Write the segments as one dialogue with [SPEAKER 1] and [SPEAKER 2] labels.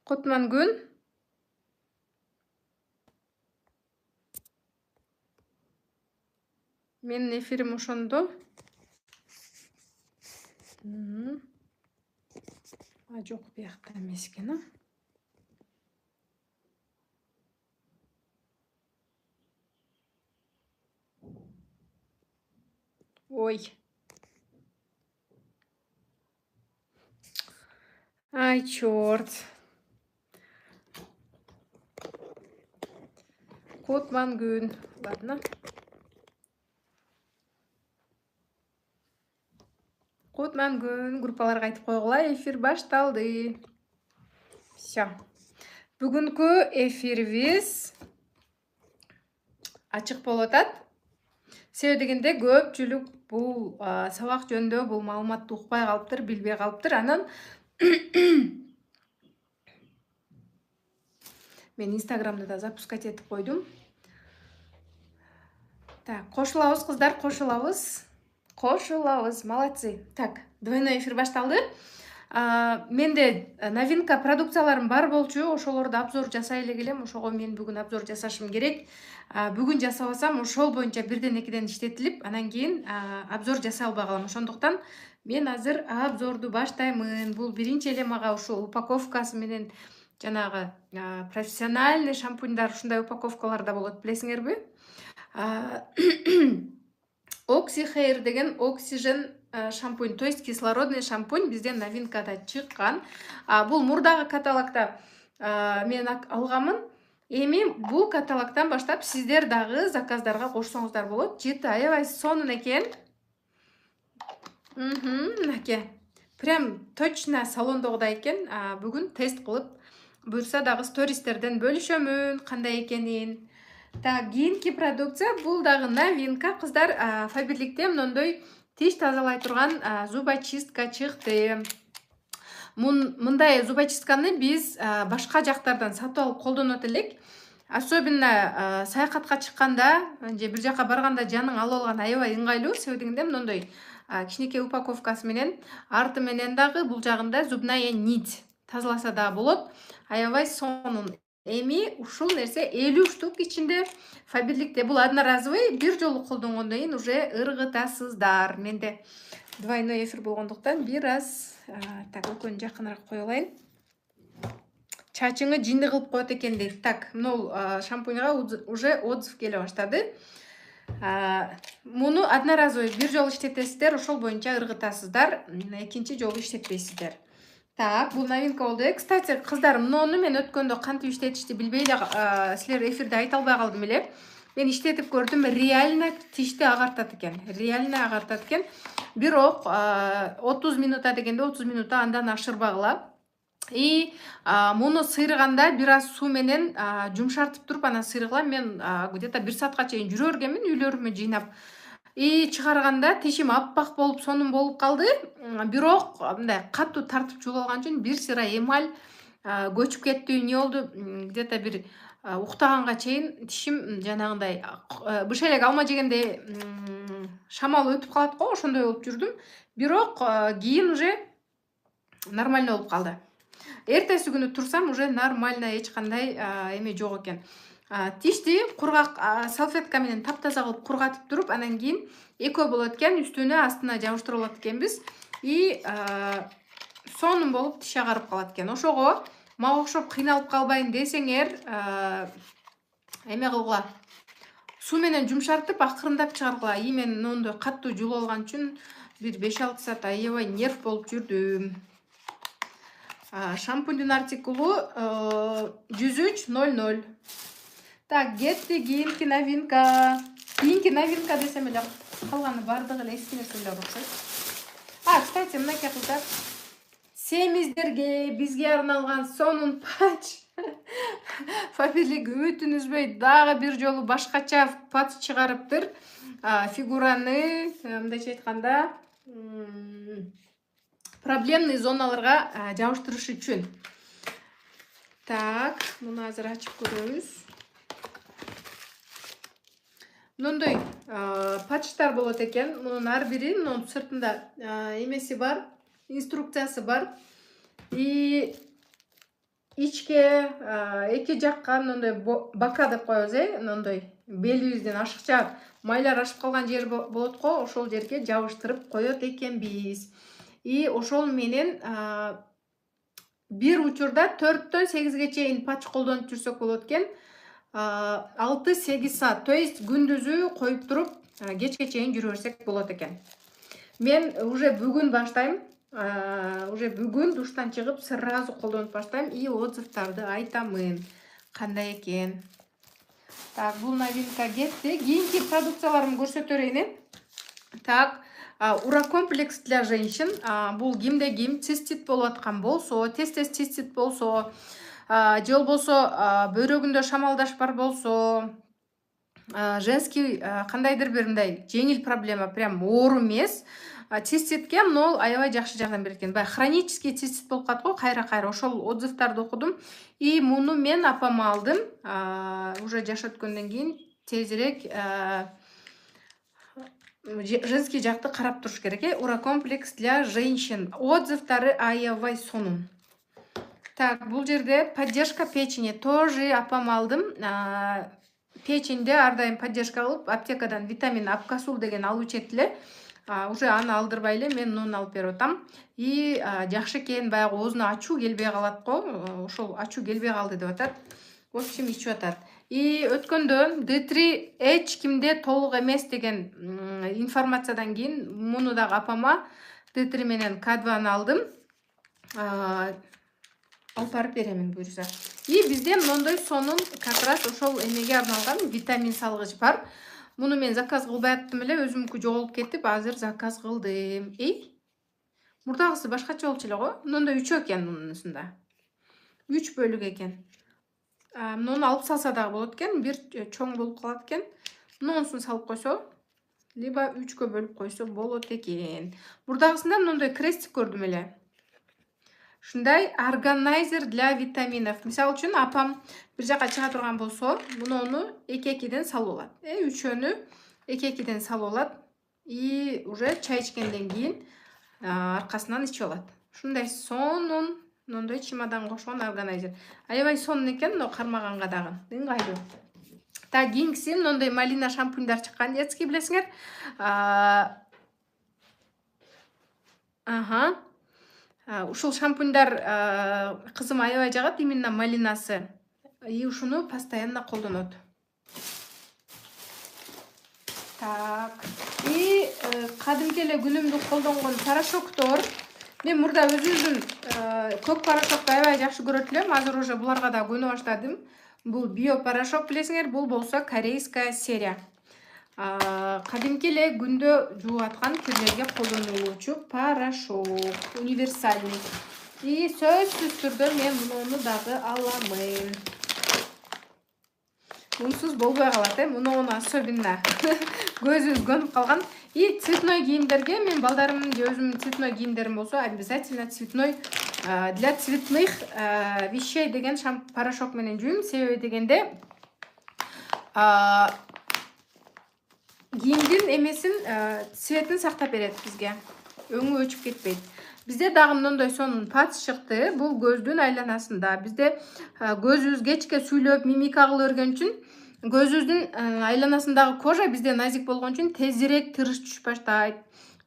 [SPEAKER 1] Кутмангүн. Менин эфирим ошондо. Жок, биякта эмес экен, а? Ой. Ай, чёрт. Кутмангүн. Ладно. Кутмангүн. Группаларга айтып койгула, эфир башталды. Всё. Бүгүнкү эфирибиз ачык болуп атат. Себеби дегенде көпчүлүк бул сабак жөнүндө бул маалыматты укпай калыптыр, билбей калыптыр. Анан мен Инстаграмда да запускать этип койдум. Так, кошулабыз кыздар, кошулабыз. Кошулабыз, молодцы. Так, двойной эфир башталды. Менде новинка продукцияларым бар болчу, ошолорду обзор жасай эле келем. Ошого мен бүгүн обзор жасашым керек. Бүгүн жасабасам, ошол боюнча бирден экиден иштетилип, анан кийин обзор жасай албай калам. Ошондуктан мен азыр обзорду баштаймын. Бул биринчи эле мага ушул упаковкасы менен жанагы профессиональный шампуньдар, ушундай упаковкаларда болот, билесиңерби? Oxy Hair деген Oxygen шампунь, то есть кислородный шампунь бизден новинкада чыккан. Бул мурдагы каталогда мен алганмын. Эми бул каталогтан баштап сиздер дагы заказдарга кошсоңуздар болот. Жети аябай сонун экен. Мынакей. Прям точно салондогудай экен. Бүгүн тест кылып, буюрса дагы стористерден бөлүшөмүн, кандай экенин. Так, кийинки продукция бул дагы новинка. Кыздар, Faberlic'те мындай тиш тазалай турган зубочистка чыкты. Мындай зубочистканы биз башка жактардан сатып алып колдонот элек. Особенно саякатка чыкканда, же бир жака барганда жаның алып алган аябай ыңгайлуу. Себеби дегенде мындай кичинекей упаковкасы менен, арты менен дагы бул жагында зубная нить тазаласа да болот. Аябай сонун. Эми ушул нерсе 50 штук ичинде. Faberlic'те бул одноразовый, бир жолу колдонгондон кийин уже ыргытасыздар. Менде двойной эфир болгондуктан бир аз так экөөнү жакыныраак кое алайын. Чачыңы жинди кылып коет экен дейт. Так, мынау шампуньга уже отзыв келе баштады. Муну одноразовый бир жолу иштетесиздер, ошол боюнча ыргытасыздар, экинчи жолу иштетпейсиздер. Так, бул новинка болду. Кстати, кыздар, муну мен өткөндө кантип иштетишти билбей эле силер эфирде айта албай калдым эле. Мен иштетип көрдүм, реально тишти агартат экен. Реально агартат экен. Бирок 30 минута дегенде 30 минута андан ашырбагыла. И муну сыйрыганда бир аз суу менен жумшартып туруп анан сыйрыгыла. Мен где-то 1 саатка чейин жүрө бергенмин үйлөрүмө жыйнап. И чыгарганда тишим аппак болуп, сонун болуп калды. Бирок мындай катуу тартып жуулалган үчүн бир сыра эмаль көчүп кетти. Не болду? Где-то бир уктаганга чейин тишим жанагындай быш элек алма жегенде шамал өтүп калат го, ошондой болуп жүрдүм. Бирок кийин уже нормально болуп калды. Эртеси күнү турсам уже нормально, эч кандай эме жок экен. Тишти кургак салфетка менен таптаза кылып кургатып туруп, анан кийин экөө болот экен, үстүнө астына жабыштырып алат экенбиз. И сонун болуп тиш агарып калат экен. Ошого мага окшоп кыйналып калбайын десеңер, эме кылгыла. Суу менен жумшартып, акырындап чыгаргыла. И мен мындай катуу жуулап алган үчүн бир 5-6 саат аябай нерв болуп жүрдүм. Шампуньдун артикулу 103.00. Так, кетти кийинки новинка. Кийинки новинка десем эле калганы бардыгы эле эски нерселер окшойт. Кстати, мынакей кыздар. Семиздерге бизге арналган сонун патч. Faberlic үмүтүн үзбөй дагы бир жолу башкача патч чыгарыптыр. Фигураны, мындайча айтканда, проблемный зоналарга жабыштырыш үчүн. Так, муну азыр ачып көрөбүз. Мындай патчтар болот экен. Мунун ар бири, мунун сыртында эмеси бар, инструкциясы бар. И ичке эки жакка мындай бака деп коебуз, мындай белибизден ашыкча майлар ашып калган жер болот го, ошол жерге жабыштырып коет экенбиз. И ошол менен бир учурда 4-төн 8ге чейин патч колдонуп жүрсөк болот экен. 6-8 саат, то есть күндүзү коюп туруп, кечке чейин жүрө берсек болот экен. Мен уже бүгүн баштайм. Уже бүгүн душтан чыгып сразу колдонуп баштайм и отзывдарды айтамын. Кандай экен. Так, бул новинка кетти. Кийинки продукцияларымды көрсөтө берейин. Так, урокомплекс для женщин. Бул кимде ким цистит болуп аткан болсо, тез-тез цистит болсо, же болбосо бөйрөгүндө шамалдаш бар болсо, женский кандайдыр бир мындай жеңил проблема, прям оор эмес. Циститке мол аябай жакшы жардам берет экен. Баягы хронический цистит болуп калат го, кайра-кайра ошол отзывдарды окудум. И муну мен апама алдым. Уже жаш өткөндөн кийин тезирээк женский жакты карап туруш керек. Урокомплекс для женщин. Отзывдары аябай сонун. Так, бул жерде поддержка печени тоже апам алдым. Печеньде ар дайым поддержка кылып, аптекадан витамин Апкасул деген алып ичет эле. Уже аны алдырбай эле мен муну алып берип атам. И жакшы экен, баягы оозуна ачуу келбей калат го. Ошол ачуу келбей калды деп атат. В общем, ичип атат. И өткөндө D3H кимде толук эмес деген информациядан кийин муну дагы апама D3 менен K2 алдым. Алып барып беремин буюрса. И бизде мондой сонун как раз ошол эмеге арналган витамин салгыч бар. Муну мен заказ кылбай аттым эле, өзүмүнкү жоголуп кетип, азыр заказ кылдым. Мурдагысы башкача болчу эле го. Мындай 3 экен мунусунда. 3 бөлүк экен. Муну алып салса дагы болот экен, бир чоң болуп калат экен. Мунусун салып койсо, либо 3кө бөлүп койсо болот экен. Мурдагысында мындай крестик көрдүм эле. Ушундай органайзер для витаминов. Мисалы үчүн апам бир жака чыга турган болсо, муну 2-2ден салып алат. 3өнү 2-2ден салып алат. И уже чай ичкенден кийин аркасынан ичип алат. Ушундай сонун, мындай чемодан кошкон органайзер. Аябай сонун экен, мына кармаганга дагы. Ыңгайлуу. Так, кийинкиси мындай малина шампуньдар чыккан, детский билесиңер. Ушул шампуньдар кызым аябай жагат, именно малинасы. И ушуну постоянно колдонот. Так. И кадимки эле күнүмдүк колдонгон порошоктор. Мен мурда өзүмдүн көк порошокду аябай жакшы көрөт элем. Азыр уже буларга да көнө баштадым. Бул био порошок билесиңер, бул болсо корейская серия. Кадимки эле күндө жууп аткан кирлерге колдонулуучу порошок, универсальный. И сөзсүз түрдө мен муну дагы аламын. Мунсуз болбой калат, муну особенно көзүбүз көнүп калган. И цветной кийимдерге мен балдарымдын же өзүмдүн цветной кийимдерим болсо, обязательно цветной для цветных вещей деген порошок менен жуйм. Себеби дегенде кийимдин эмесин цветин сактап берет бизге. Өңү өчүп кетпейт. Бизде дагы мындай сонун патч чыкты. Бул көздүн айланасында. Бизде көзүбүз кечке сүйлөп, мимика кыла берген үчүн көзүбүздүн айланасындагы кожа бизде назик болгон үчүн тезирээк тырыш түшүп баштайт.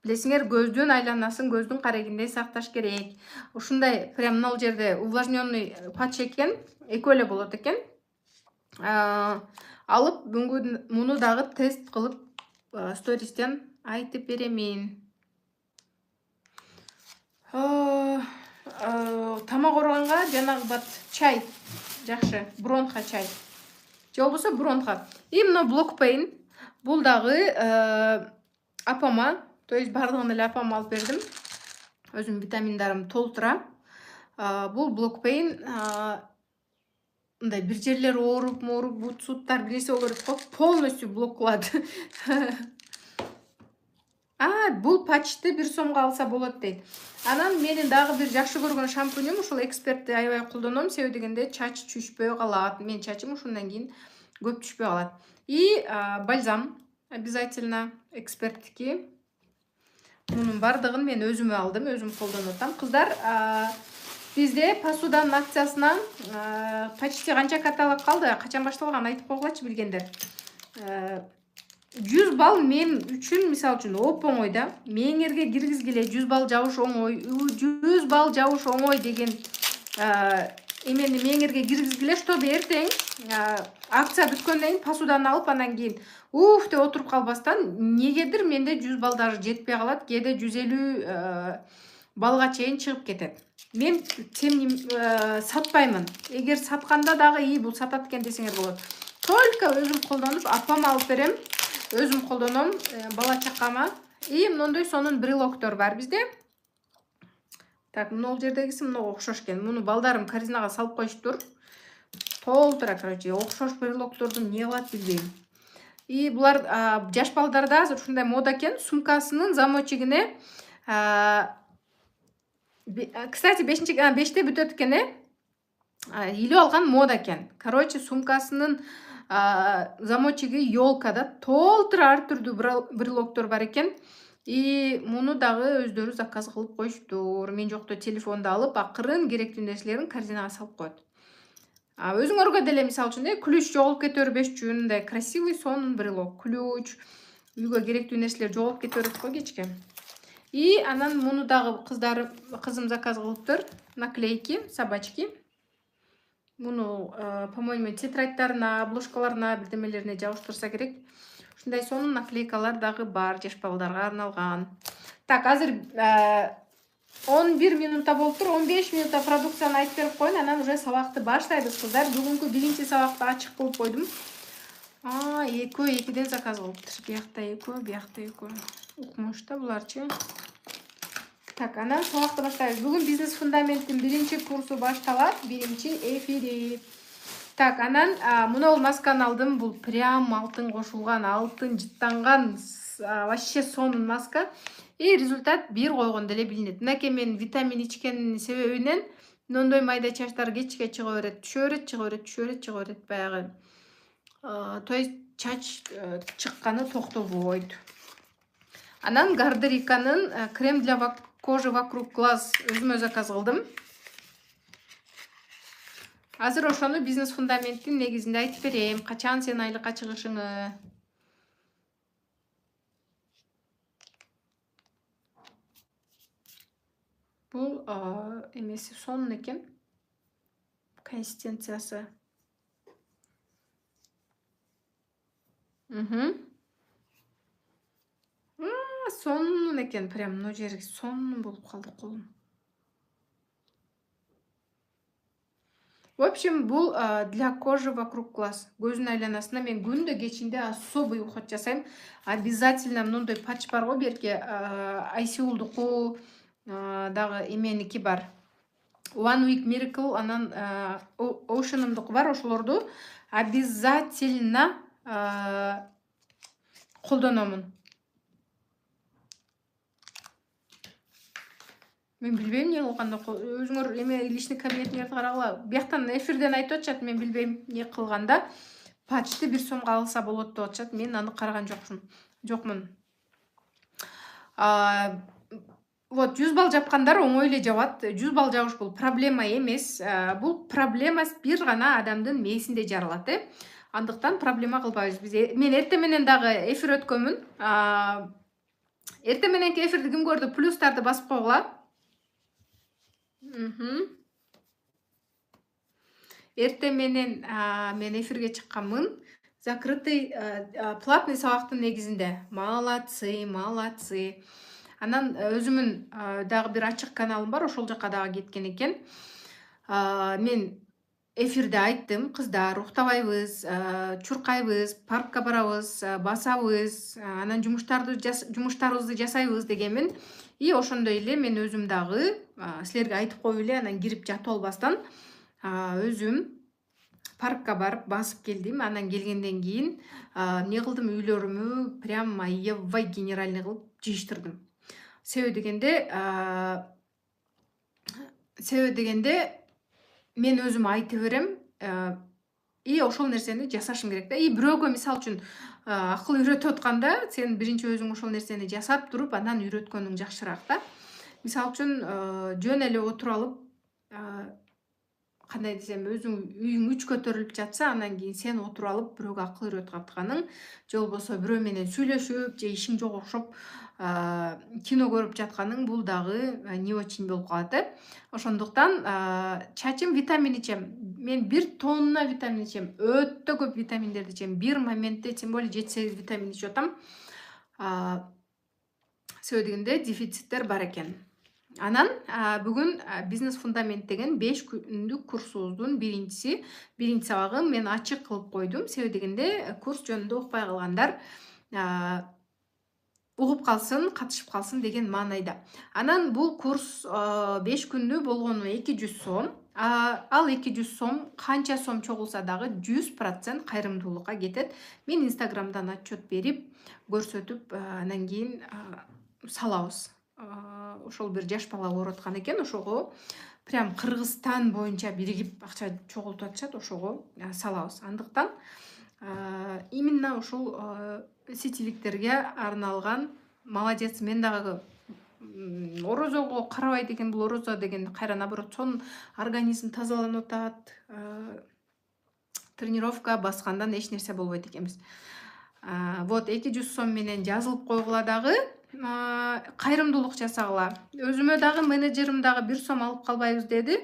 [SPEAKER 1] Билесиңер, көздүн айланасын көздүн карегиндей сакташ керек. Ушундай прям мына жерде увлажненный патч экен, экөө эле болот экен. Алып бүгүн муну дагы тест кылып стористен айтып беремин. Тамак ооруганга жанагы бат чай жакшы, бронха чай. Же болбосо бронха. И мына блок пейн. Бул дагы апама, то есть бардыгын эле апама алып бердим. Өзүм витаминдарым толтура. Бул блок пейн мындай бир жерлер ооруп, бут суттар биресе болор го, полностью блок кылат. Бул патчты 1 сомго алса болот дейт. Анан менин дагы бир жакшы көргөн шампуньум, ушул экспертти аябай колдоном, себеби дегенде чач түшпөй калат. Мен чачым ушундан кийин көп түшпөй калат. И бальзам обязательно эксперттики. Мунун бардыгын мен өзүмө алдым, өзүм колдонуп атам. Кыздар, Бизде посуданын акциясынан почти канча каталог калды, качан башталган айтып койгулачы билгендер. 100 балл мен үчүн мисалы үчүн оп-оңой да. Меңерге киргизгиле 100 балл жабыш оңой, 100 балл жабыш оңой деген эмени меңерге киргизгиле, чтобы эртең акция бүткөндөн кийин посуданы алып анан кийин уф деп отуруп калбастан, негедир менде 100 балл даже жетпей калат, кээде 150 балга чейин чыгып кетет. Мен сатпаймын. Эгер сатканда дагы бул сатат экен десеңер болот. Только өзүм колдонуп, апама алып берем. Өзүм колдоном, бала чакама. Мындай сонун брелоктор бар бизде. Так, мына жердегиси мынага окшош экен. Муну балдарым корзинага салып коюштур. Толтура, короче, окшош брелоктордун не кылат билбейм. Булар жаш балдарда азыр ушундай мода экен. Сумкасынын замочигине кстати, 5-те бүтөт экен, илип алган мода экен. Короче, сумкасынын замочиги ёлкада толтура ар түрдүү брелоктор бар экен. Муну дагы өздөрү заказ кылып коюштур. Мен жокто телефонду алып, акырын керектүү нерселерин корзинага салып коет. Өзүңөргө деле мисалы үчүн ключ жоголуп кете бербеш үчүн мындай красивый сонун брелок, ключ, үйгө керектүү нерселер жоголуп кете берет го кечке. Анан муну дагы кызым заказ кылыптыр. Наклейки, собачки. Муну, по-моему, тетрадьтарына, обложкаларына, бирдемелерине жабыштырса керек. Ушундай сонун наклейкалар дагы бар, жаш балдарга арналган. Так, азыр 11 минутта болуптур. 15 минутта продукцияны айтып берип коеюн, анан уже сабакты баштайбыз, кыздар. Бүгүнкү биринчи сабакты ачык кылып койдум. Экөөдөн заказ кылыптыр. Биякта экөө, биякта экөө. Укмуш да буларчы. Так, анан сабакты баштайбыз. Бүгүн бизнес фундаменттин биринчи курсу башталат, биринчи эфири. Так, анан мына бул масканы алдым. Бул прям алтын кошулган, алтын жыттанган, вообще сонун маска. Результат бир койгондо эле билинет. Мынакей мен витамин ичкенин себебинен мындай майда чачтар кечке чыга берет, түшө берет, баягы. То есть чач чыкканы токтобойт. Анан Гардериканын крем для кожи вокруг глаз өзүмө заказ кылдым. Азыр ошону бизнес фундаменттин негизинде айтып берем. Качан сен айлыкка чыгышыңы. Бул эмеси сонун экен. Консистенциясы. Сонун экен, прям мына жери сонун болуп калды колум. В общем, бул для кожи вокруг глаз. Көзүн айланасына мен күндө кечинде особый уход жасайм. Обязательно мындай патч бар го, берке Айсеулдуку дагы эменики бар. One Week Miracle, анан Ocean'ымдыкы бар, ошолорду обязательно колдономун. Мен билбейм эмне кылганда, өзүңөр эме личный кабинетиңерди карагыла. Бияктан эфирден айтып атышат, мен билбейм эмне кылганда. Патчты 1 сомго алса болот деп атышат. Мен аны караган жокмун. Вот 100 балл жапкандар оңой эле жабат. 100 балл жабыш бул проблема эмес. Бул проблема бир гана адамдын мээсинде жаралат, Андыктан проблема кылбайбыз биз. Мен эртең менен дагы эфир өткөнмүн. Эртең мененки эфирди ким көрдү? Плюстарды басып койгула. Эртең менен мен эфирге чыкканмын. Закрытый платный сабактын негизинде. Молодцы. Анан өзүмүн дагы бир ачык каналым бар, ошол жака дагы кеткен экен. Мен эфирде айттым, кыздар, уктабайбыз, чуркайбыз, паркка барабыз, басабыз, анан жумуштарыбызды жасайбыз дегенмин. Ошондой эле мен өзүм дагы силерге айтып коюп эле, анан кирип жатып албастан өзүм паркка барып басып келдим. Анан келгенден кийин эмне кылдым? Үйлөрүмү прям аябай генеральный кылып жыйыштырдым. Себеби дегенде мен өзүм айтып берем, ошол нерсени жасашым керек да. Бирөөгө мисалы үчүн акыл үйрөтүп атканда, сен биринчи өзүң ошол нерсени жасап туруп, анан үйрөткөнүң жакшыраак да. Мисалы үчүн жөн эле отуруп алып, кандай десем, өзүң үйүң үч көтөрүлүп жатса, анан кийин сен отуруп алып бирөөгө акыл үйрөтүп атканың, же болбосо бирөө менен сүйлөшүп же ишиң жок окшоп кино көрүп жатканың, бул дагы не очень болуп калат Ошондуктан чачым витамин ичем. Мен 1 тонна витамин ичем. Өтө көп витаминдерди ичем. Бир моментте тем более 7-8 витамин ичип атам. Себеби дегенде дефициттер бар экен. Анан бүгүн бизнес фундамент деген 5 күндүк курсубуздун биринчи сабагын мен ачык кылып койдум. Себеби дегенде курс жөнүндө укпай калгандар угуп калсын, катышып калсын деген маанайда. Анан бул курс 5 күндү болгону 200 сом. Ал 200 сом канча сом чогулса дагы 100% кайрымдуулукка кетет. Мен инстаграмдан отчет берип, көрсөтүп, анан кийин салабыз. Ошол бир жаш бала көрүп аткан экен, ошого прям Кыргызстан боюнча биригип акча чогултуп атышат, ошого салабыз. Андыктан именно ушул сетевиктерге арналган. Молодец, мен дагы орозого карабай деген, бул орозо деген кайра наоборот сонун организм тазаланып атат. Тренировка баскандан эч нерсе болбойт экенбиз. Вот 200 сом менен жазылып койгула дагы, кайрымдуулук жасагыла. Өзүмө дагы менеджерим дагы 1 сом алып калбайбыз деди.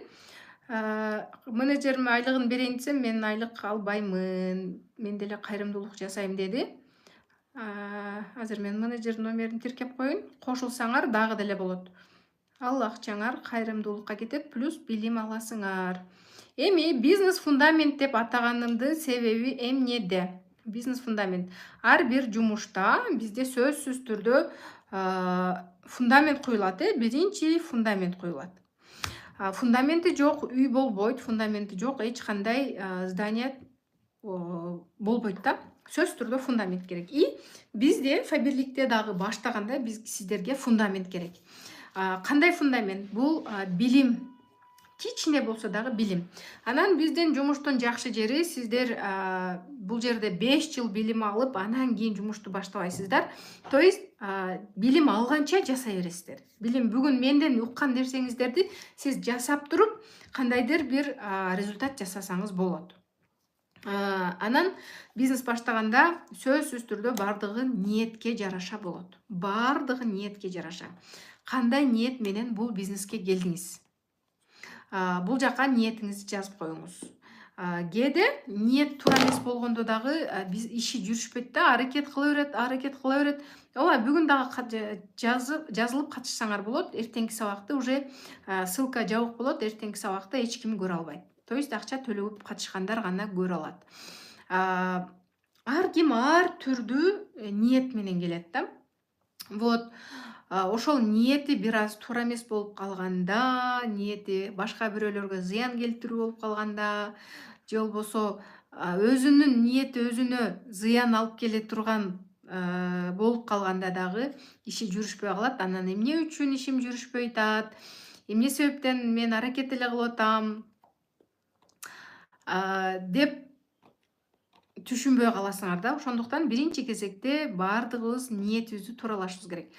[SPEAKER 1] Менеджерим айлыгын берейин десем, мен айлык албаймын, мен деле кайрымдуулук жасайм деди. Азыр мен менеджердин номерин тиркеп коеюн, кошулсаңар дагы деле болот. Ал акчаңар кайрымдуулукка кетет, плюс билим аласыңар. Эми бизнес фундамент деп атаганымдын себеби эмнеде? Бизнес фундамент. Ар бир жумушта бизде сөзсүз түрдө фундамент куюлат, биринчи фундамент куюлат. Фундаменти жок үй болбойт, фундаменти жок эч кандай здание болбойт да. Сөзсүз түрдө фундамент керек. И бизде Фаберликте дагы баштаганда биз сиздерге фундамент керек. Кандай фундамент? Бул билим. Кичине болсо дагы билим. Анан биздин жумуштун жакшы жери, сиздер бул жерде 5 жыл билим алып, анан кийин жумушту баштабайсыздар. То есть билим алганча жасай бересиздер. Билим бүгүн менден уккан нерсеңиздерди сиз жасап туруп, кандайдыр бир результат жасасаңыз болот. Анан бизнес баштаганда сөзсүз түрдө бардыгы ниетке жараша болот. Бардыгы ниетке жараша. Кандай ниет менен бул бизнеске келдиңиз? Бул жака ниетиңизди жазып коюңуз. Кээде ниет туура эмес болгондо дагы биз иши жүрүшпөйт да, аракет кыла берет. Ооба, бүгүн дагы жазылып катышсаңар болот, эртеңки сабакты уже ссылка жабык болот, эртеңки сабакты эч ким көрө албайт. То есть акча төлөп катышкандар гана көрө алат. Ар ким ар түрдүү ниет менен келет да. Вот ошол ниети бир аз туура эмес болуп калганда, ниети башка бирөөлөргө зыян келтирүү болуп калганда, же болбосо өзүнүн ниети өзүнө зыян алып келе турган болуп калганда дагы иши жүрүшпөй калат. Анан эмне үчүн ишим жүрүшпөй атат? Эмне себептен мен аракет эле кылып атам? Деп түшүнбөй каласыңар да. Ошондуктан биринчи кезекте бардыгыбыз ниетибизди тууралашыбыз керек.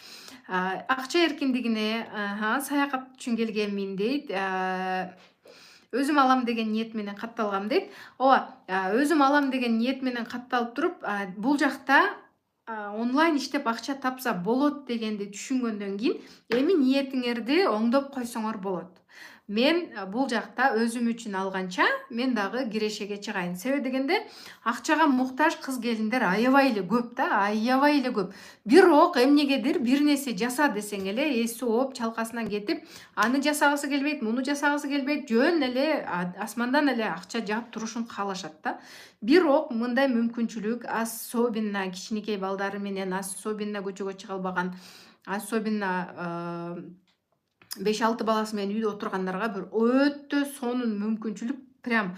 [SPEAKER 1] Акча эркиндигине саякат үчүн келгенмин дейт. Өзүм алам деген ниет менен катталгам дейт. Ооба, өзүм алам деген ниет менен катталып туруп, бул жакта онлайн иштеп акча тапса болот дегенди түшүнгөндөн кийин эми ниетиңерди оңдоп койсоңор болот. Мен бул жакта өзүм үчүн алганча, мен дагы кирешеге чыгайын. Себеби дегенде акчага муктаж кыз келиндер аябай эле көп да, аябай эле көп. Бирок эмнегедир бир нерсе жаса десең эле эси ооп чалкасынан кетип, аны жасагысы келбейт, муну жасагысы келбейт, жөн эле асмандан эле акча жаап турушун каалашат да. Бирок мындай мүмкүнчүлүк особенно кичинекей балдары менен, особенно көчөгө чыга албаган, особенно 5-6 баласы менен үйдө отургандарга бир өтө сонун мүмкүнчүлүк. Прям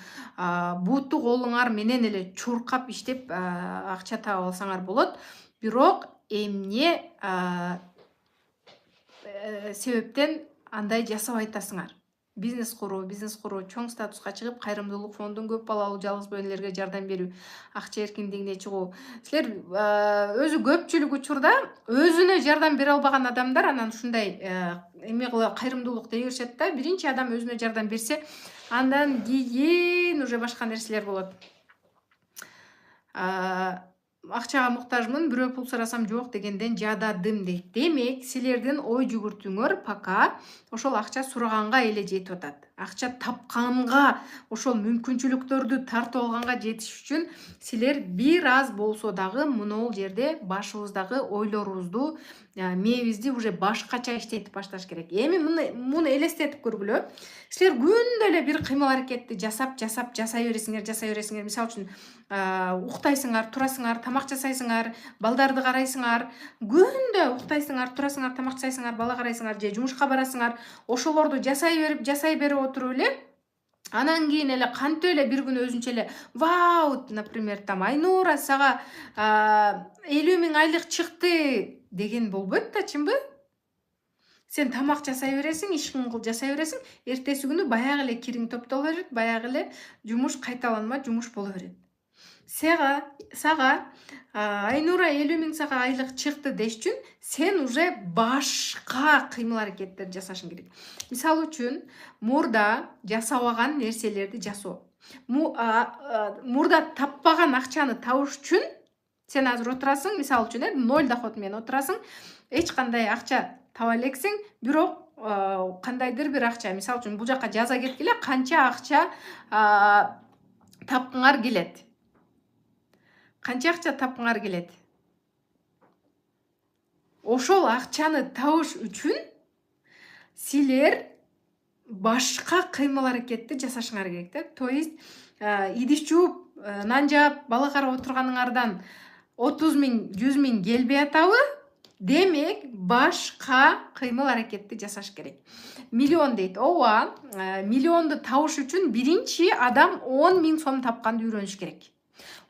[SPEAKER 1] буту колуңар менен эле чуркап иштеп акча таап алсаңар болот. Бирок эмне себептен андай жасабай атасыңар? бизнес куруу, чоң статуска чыгып, кайрымдуулук фондун көп балалуу жалгыз бөө энелерге жардам берүү, акча эркиндигине чыгуу. Силер өзү көпчүлүк учурда өзүнө жардам бере албаган адамдар анан ушундай эме кайрымдуулук дей беришет да. Биринчи адам өзүнө жардам берсе, андан кийин уже башка нерселер болот. Акчага муктажмын, бирөө пул сурасам жок дегенден жададым дейт. Демек, силердин ой жүгүртүүңөр пока ошол акча сураганга эле жетип атат. Акча тапканга, ошол мүмкүнчүлүктөрдү тартып алганга жетиш үчүн силер бир аз болсо дагы мынол жерде башыбыздагы ойлорубузду, мээбизди уже башкача иштетип башташ керек. Эми муну элестетип көргүлө. Силер күндө эле бир кыймыл аракетти жасай бересиңер. Мисалы үчүн, уктайсыңар, турасыңар, тамак жасайсыңар, балдарды карайсыңар. Күндө уктайсыңар, турасыңар, тамак жасайсыңар, бала карайсыңар же жумушка барасыңар. Ошолорду жасай берип отуруп эле анан кийин эле кантип эле бир күнү өзүнчө эле вау, например, там Айнура сага 50 000 айлык чыкты деген болбойт да, чынбы? Сен тамак жасай бересиң, иш кылып жасай бересиң, эртеси күнү баягы эле кириң топтоло берет, баягы эле жумуш кайталанма жумуш боло берет. Сага Айнура 50 000 сага айлык чыкты деш үчүн сен уже башка кыймыл аракеттер жасашың керек. Мисалы үчүн, мурда жасабаган нерселерди жасоо. Мурда таппаган акчаны табыш үчүн сен азыр отурасың, мисалы үчүн, 0 доход менен отурасың, эч кандай акча таба элексиң, бирок кандайдыр бир акча, мисалы үчүн бул жака жаза кеткиле, канча акча тапкыңар келет. Канча акча тапкыңар келет. Ошол акчаны табыш үчүн силер башка кыймыл аракетти жасашыңар керек да. То есть, идиш жууп, нан жаап, бала карап отурганыңардан 30 000, 100 000 келбей атабы? Демек, башка кыймыл аракетти жасаш керек. Миллион дейт. Ооба, миллионду табыш үчүн биринчи адам 10 000 сом тапканды үйрөнүш керек.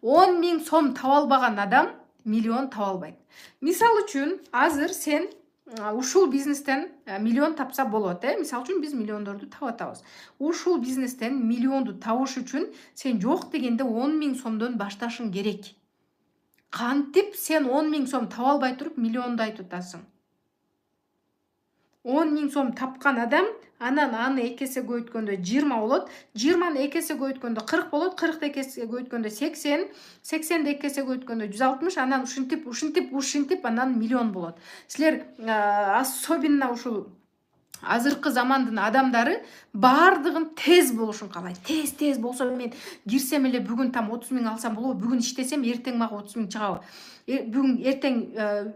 [SPEAKER 1] 10 000 сом таба албаган адам миллион таба албайт. Мисалы үчүн, азыр сен ушул бизнестен миллион тапса болот, мисалы үчүн биз миллиондорду таба атабыз. Ушул бизнестен миллионду табыш үчүн сен жок дегенде 10 000 сомдон башташың керек. Кантип сен 10 000 сом таба албай туруп миллионду айтып атасың? 10 000 сом тапкан адам анан аны экесе көбөйткөндө 20 болот, 20-ны экесе көбөйткөндө 40 болот, 40-ды экесе көбөйткөндө 80, 80-ди экесе көбөйткөндө 160, анан ушинтип анан миллион болот. Силер особенно ушул азыркы замандын адамдары бардыгын тез болушун каалайт. Тез болсо мен кирсем эле бүгүн там 30 000 алсам болобу, бүгүн иштесем эртең мага 30 000 чыгабы. Бүгүн эртең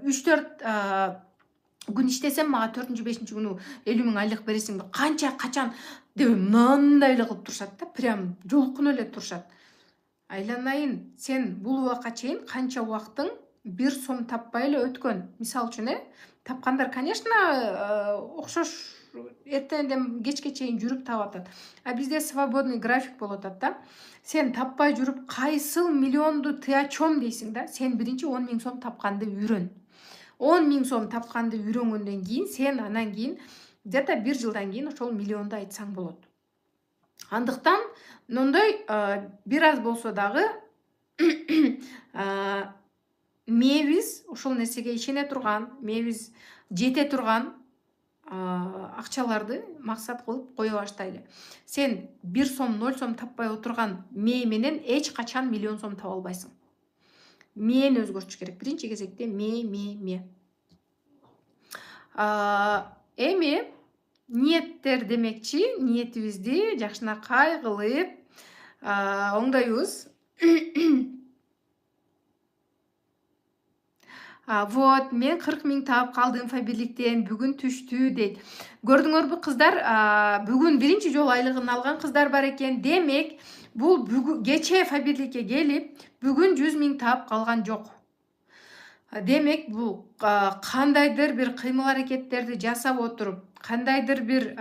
[SPEAKER 1] 3-4 күн иштесем мага 4-5 күнү 50 000 айлык бересиңби? Канча, качан деп мындай эле кылып турушат да, прям жолкуна эле турушат. Айланайын, сен бул убакка чейин канча убактың бир сом таппай эле өткөн? Мисалы үчүн, тапкандар, конечно, окшош эртеңден кечке чейин жүрүп таап атат. А бизде свободный график болуп атат да. Сен таппай жүрүп кайсыл миллионду тыячом дейсиң да? Сен биринчи 10 000 сом тапканды үйрөн. 10 000 сом тапканды үйрөнгөндөн кийин сен анан кийин где-то 1 жылдан кийин ошол миллионду айтсаң болот. Андыктан мындай бир аз болсо дагы мээбиз ошол нерсеге ишене турган, мээбиз жете турган акчаларды максат кылып кое баштайлы. Сен 1 сом, 0 сом таппай отурган мээ менен эч качан миллион сом таба албайсың. Мээни өзгөртүш керек. Биринчи кезекте мээ. Эми ниеттер демекчи, ниетибизди жакшынакай кылып оңдойбуз. Вот, мен 40 000 таап калдым Фабирликтен, бүгүн түштү дейт. Көрдүңөрбү кыздар, бүгүн биринчи жолу айлыгын алган кыздар бар экен. Демек, бул кече Фабирликке келип, бүгүн 100 000 таап калган жок. Демек, бул кандайдыр бир кыймыл аракеттерди жасап отуруп, кандайдыр бир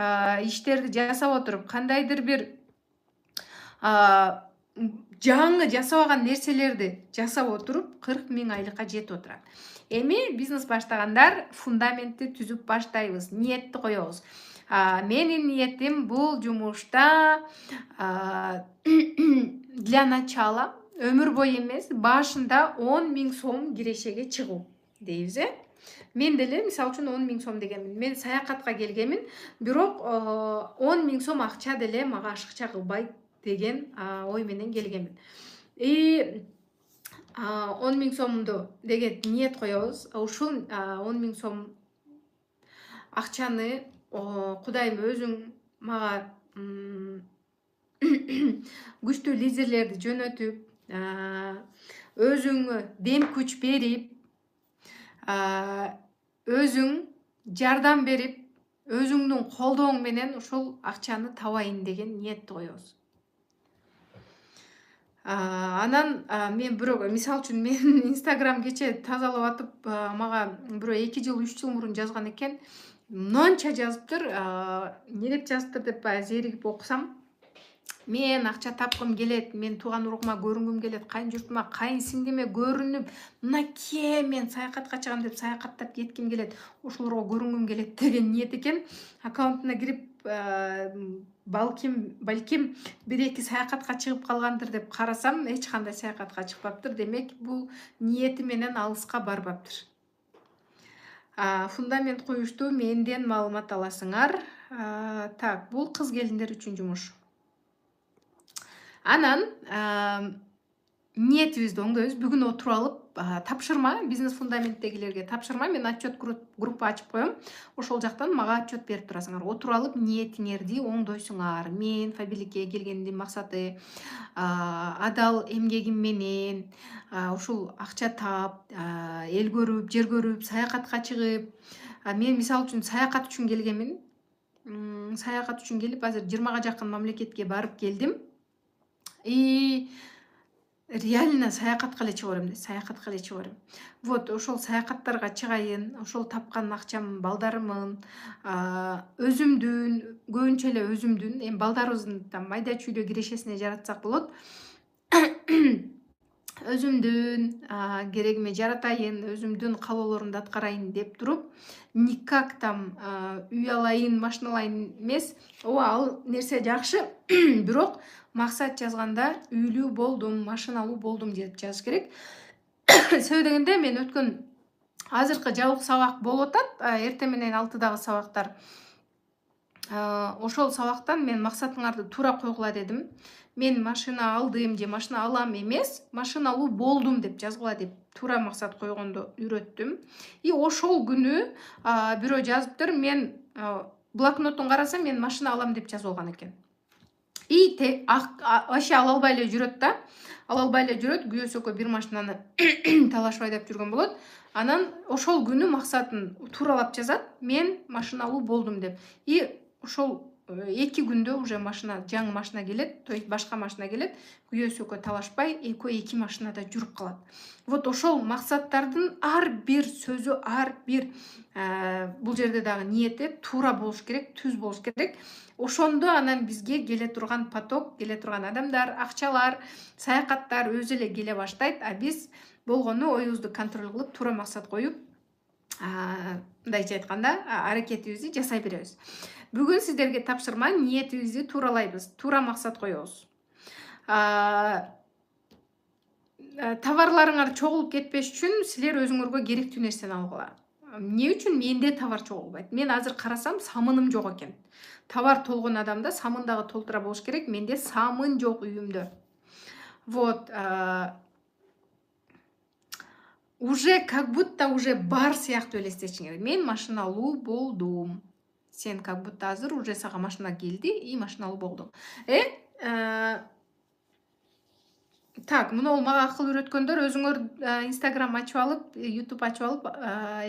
[SPEAKER 1] иштерди жасап отуруп, кандайдыр бир жаңы жасабаган нерселерди жасап отуруп 40 000 айлыкка жетип отурат. Эми бизнес баштагандар фундаментти түзүп баштайбыз, ниетти коебуз. Менин ниетим бул жумушта для начала өмүр бою эмес, башында 10 000 сом кирешеге чыгуу дейбиз. Мен деле мисалы үчүн 10 000 сом дегенмин. Мен саякатка келгенмин, бирок 10 000 сом акча деле мага ашыкча кылбайт деген ой менен келгенмин. 10 000 сомду деген ниет коебуз. Ушул 10 000 сом акчаны Кудайым өзүң мага күчтүү лидерлерди жөнөтүп, өзүң дем күч берип, өзүң жардам берип, өзүңдүн колдооң менен ушул акчаны табайын деген ниетти коебуз. Анан мен бирок мисалы үчүн мен Instagram кече тазалап атып, мага бирөө 2 жыл 3 жыл мурун жазган экен. Мынча жазыптыр, не деп жазыптыр деп зеригип окусам, мен акча тапкым келет, мен тууган уругума көрүнгүм келет, кайын журтума, кайын сиңдиме көрүнүп, мынакей мен саякатка чыгам деп саякаттап кетким келет, ошолорго көрүнгүм келет деген ниет экен. Аккаунтуна кирип, балким 1-2 саякатка чыгып калгандыр деп карасам, эч кандай саякатка чыкпаптыр. Демек, бул ниети менен алыска барбаптыр. Фундамент коюштуу менден маалымат аласыңар. Так, бул кыз келиндер үчүн жумуш. Анан ниетибизди оңдойбуз. Бүгүн отуруп алып, тапшырма, бизнес фундаменттегилерге тапшырма, мен отчет группа ачып коем. Ошол жактан мага отчет берип турасыңар. Отуруп алып, ниетиңерди оңдойсуңар. Мен Фабиликке келгендин максаты адал эмгегим менен ушул акча тап, эл көрүп, жер көрүп, саякатка чыгып. Мен мисалы үчүн саякат үчүн келгенмин. Саякат үчүн келип, азыр 20га жакын мамлекетке барып келдим. Реально саякатка эле чыга берем. Вот, ошол саякаттарга чыгайын, ошол тапкан акчам балдарымын, өзүмдүн, көбүнчө эле өзүмдүн, эми балдарыбыздын там майда чүйдө кирешесине жаратсак болот. Өзүмдүн керегиме жаратайын, өзүмдүн каалоолорумду аткарайын деп туруп, никак там үй алайын, машина алайын эмес. Ал нерсе жакшы, бирок максат жазганда үйлүү болдум, машиналуу болдум деп жазыш керек. Себеби дегенде мен өткөн азыркы жабык сабак болуп атат, эртең менен 6дагы сабактар. Ошол сабактан мен максатыңарды туура койгула дедим. Мен машина алдым же машина алам эмес, машиналуу болдум деп жазгыла деп туура максат койгонду үйрөттүм. Ошол күнү бирөө жазыптыр, мен блокноттун карасам, мен машина алам деп жазып алган экен. Вообще ала албай эле жүрөт да. Ала албай эле жүрөт, күйөөсү экөө бир машинаны талашып айдап жүргөн болот. Анан ошол күнү максатын тууралап жазат, мен машиналуу болдум деп. Ошол 2 күндө уже машина, жаңы машина келет, то есть башка машина келет, күйөөсү экөө талашпай, экөө 2 машинада жүрүп калат. Вот ошол максаттардын ар бир сөзү, ар бир бул жерде дагы ниети туура болуш керек, түз болуш керек. Ошондо анан бизге келе турган поток, келе турган адамдар, акчалар, саякаттар өзү эле келе баштайт. Биз болгону оюбузду контроль кылып, туура максат коюп, мындайча айтканда, аракетибизди жасай беребиз. Бүгүн сиздерге тапшырма, ниетибизди тууралайбыз, туура максат коебуз. Товарларыңар чогулуп кетпеш үчүн силер өзүңөргө керектүү нерсени алгыла. Эмне үчүн менде товар чогулбайт? Мен азыр карасам, самыным жок экен. Товар толгон адамда самын дагы толтура болуш керек. Менде самын жок үйүмдө. Вот, уже как будто уже бар сыяктуу элестетишиңер. Мен машиналуу болдум. Сен как будто азыр уже сага машина келди и машиналуу болдуң. Так, муну мага акыл үйрөткөндөр, өзүңөр Instagram ачып алып, YouTube ачып алып,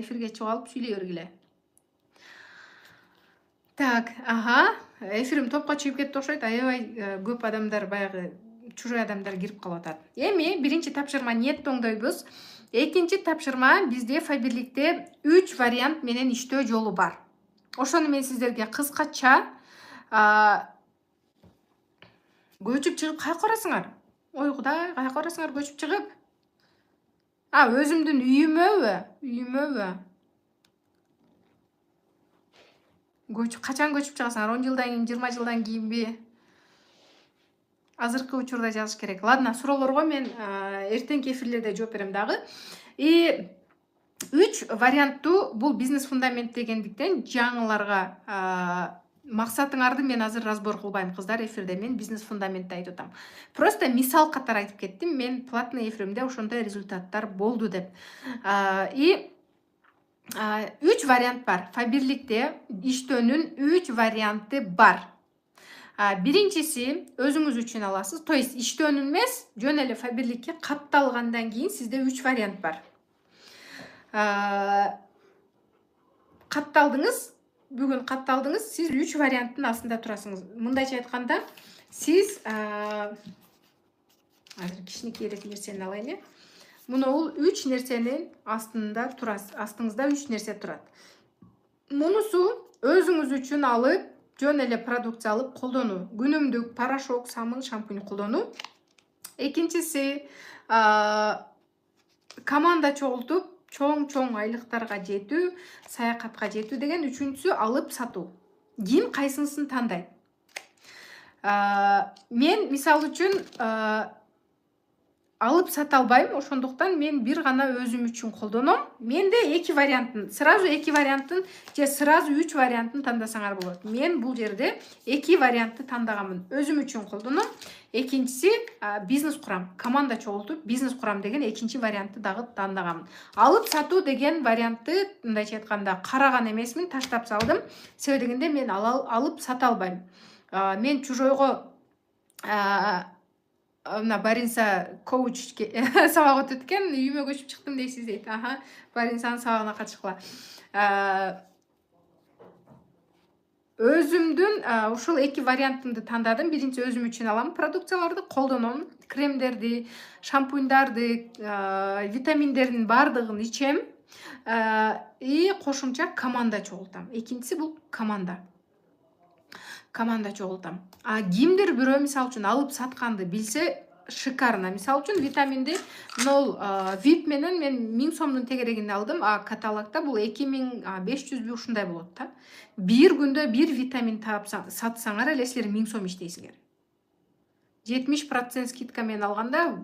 [SPEAKER 1] эфирге чыгып алып сүйлөй бергиле. Так, эфирим топко чыгып кетти окшойт, аябай көп адамдар, баягы чужой адамдар кирип калып атат. Эми биринчи тапшырма ниетти оңдойбуз. Экинчи тапшырма бизде Фабирликте 3 вариант менен иштөө жолу бар. Ошону мен сиздерге кыскача көчүп чыгып кайка барасыңар? Ой Кудай, кайка барасыңар көчүп чыгып? Өзүмдүн үйүмөбү? качан көчүп чыгасыңар? 10 жылдан кийин, 20 жылдан кийинби? Азыркы учурда жазыш керек. Ладно, суроолорго мен эртеңки эфирлерде жооп берем дагы. И 3 варианттуу бул бизнес фундамент дегендиктен жаңыларга максатыңарды мен азыр разбор кылбайм кыздар эфирде. Мен бизнес фундаментти айтып атам. Просто мисал катары айтып кеттим. Мен платный эфиримде ошондой результаттар болду деп. И 3 вариант бар. Фабирликте иштөөнүн 3 варианты бар. Биринчиси өзүңүз үчүн аласыз. То есть иштөөнүн эмес, жөн эле фабирликке катталгандан кийин сизде 3 вариант бар. Катталдыңыз, бүгүн катталдыңыз, сиз 3 варианттын астында турасыңыз. Мындайча айтканда, сиз азыр кичинекейирээк нерсени алайын. Мунул 3 нерсенин астында турасыз. Астыңызда 3 нерсе турат. Мунусу өзүңүз үчүн алып, жөн эле продукция алып колдонуу. Күнүмдүк порошок, самын, шампунь колдонуу. Экинчиси команда чогултуп, чоң айлыктарга жетүү, саякатка жетүү деген. Үчүнчүсү алып сатуу. Ким кайсынысын тандайт? Мен мисал үчүн алып сата албайм, ошондуктан мен бир гана өзүм үчүн колдоном. Менде 2 варианттын, сразу 2 варианттын же сразу 3 варианттын тандасаңар болот. Мен бул жерде 2 вариантты тандагамын. Өзүм үчүн колдоном. Экинчиси бизнес курам, команда чогултуп бизнес курам деген экинчи вариантты дагы тандагамын. Алып сатуу деген вариантты мындайча айтканда караган эмесмин, таштап салдым. Себеби дегенде мен алып сата албайм. Мен чужойго мына Баринса коуч сабак өтөт экен, үйүмө көчүп чыктым дейсиз дейт. Баринсанын сабагына катышкыла. Өзүмдүн ушул 2 вариантымды тандадым. Биринчи өзүм үчүн алам продукцияларды, колдоном, кремдерди, шампуньдарды, витаминдердин бардыгын ичем. И кошумча команда чогултам. Экинчиси бул команда чогултам. Кимдир бирөө мисал үчүн алып сатканды билсе, шикарно. Мисал үчүн витаминди нол VIP менен мен 1000 сомдун тегерегинде алдым, каталогда бул 2500 ушундай болот да. Бир күндө бир витамин таап сатсаңар эле силер 1000 сом иштейсиңер. 70% скидка менен алганда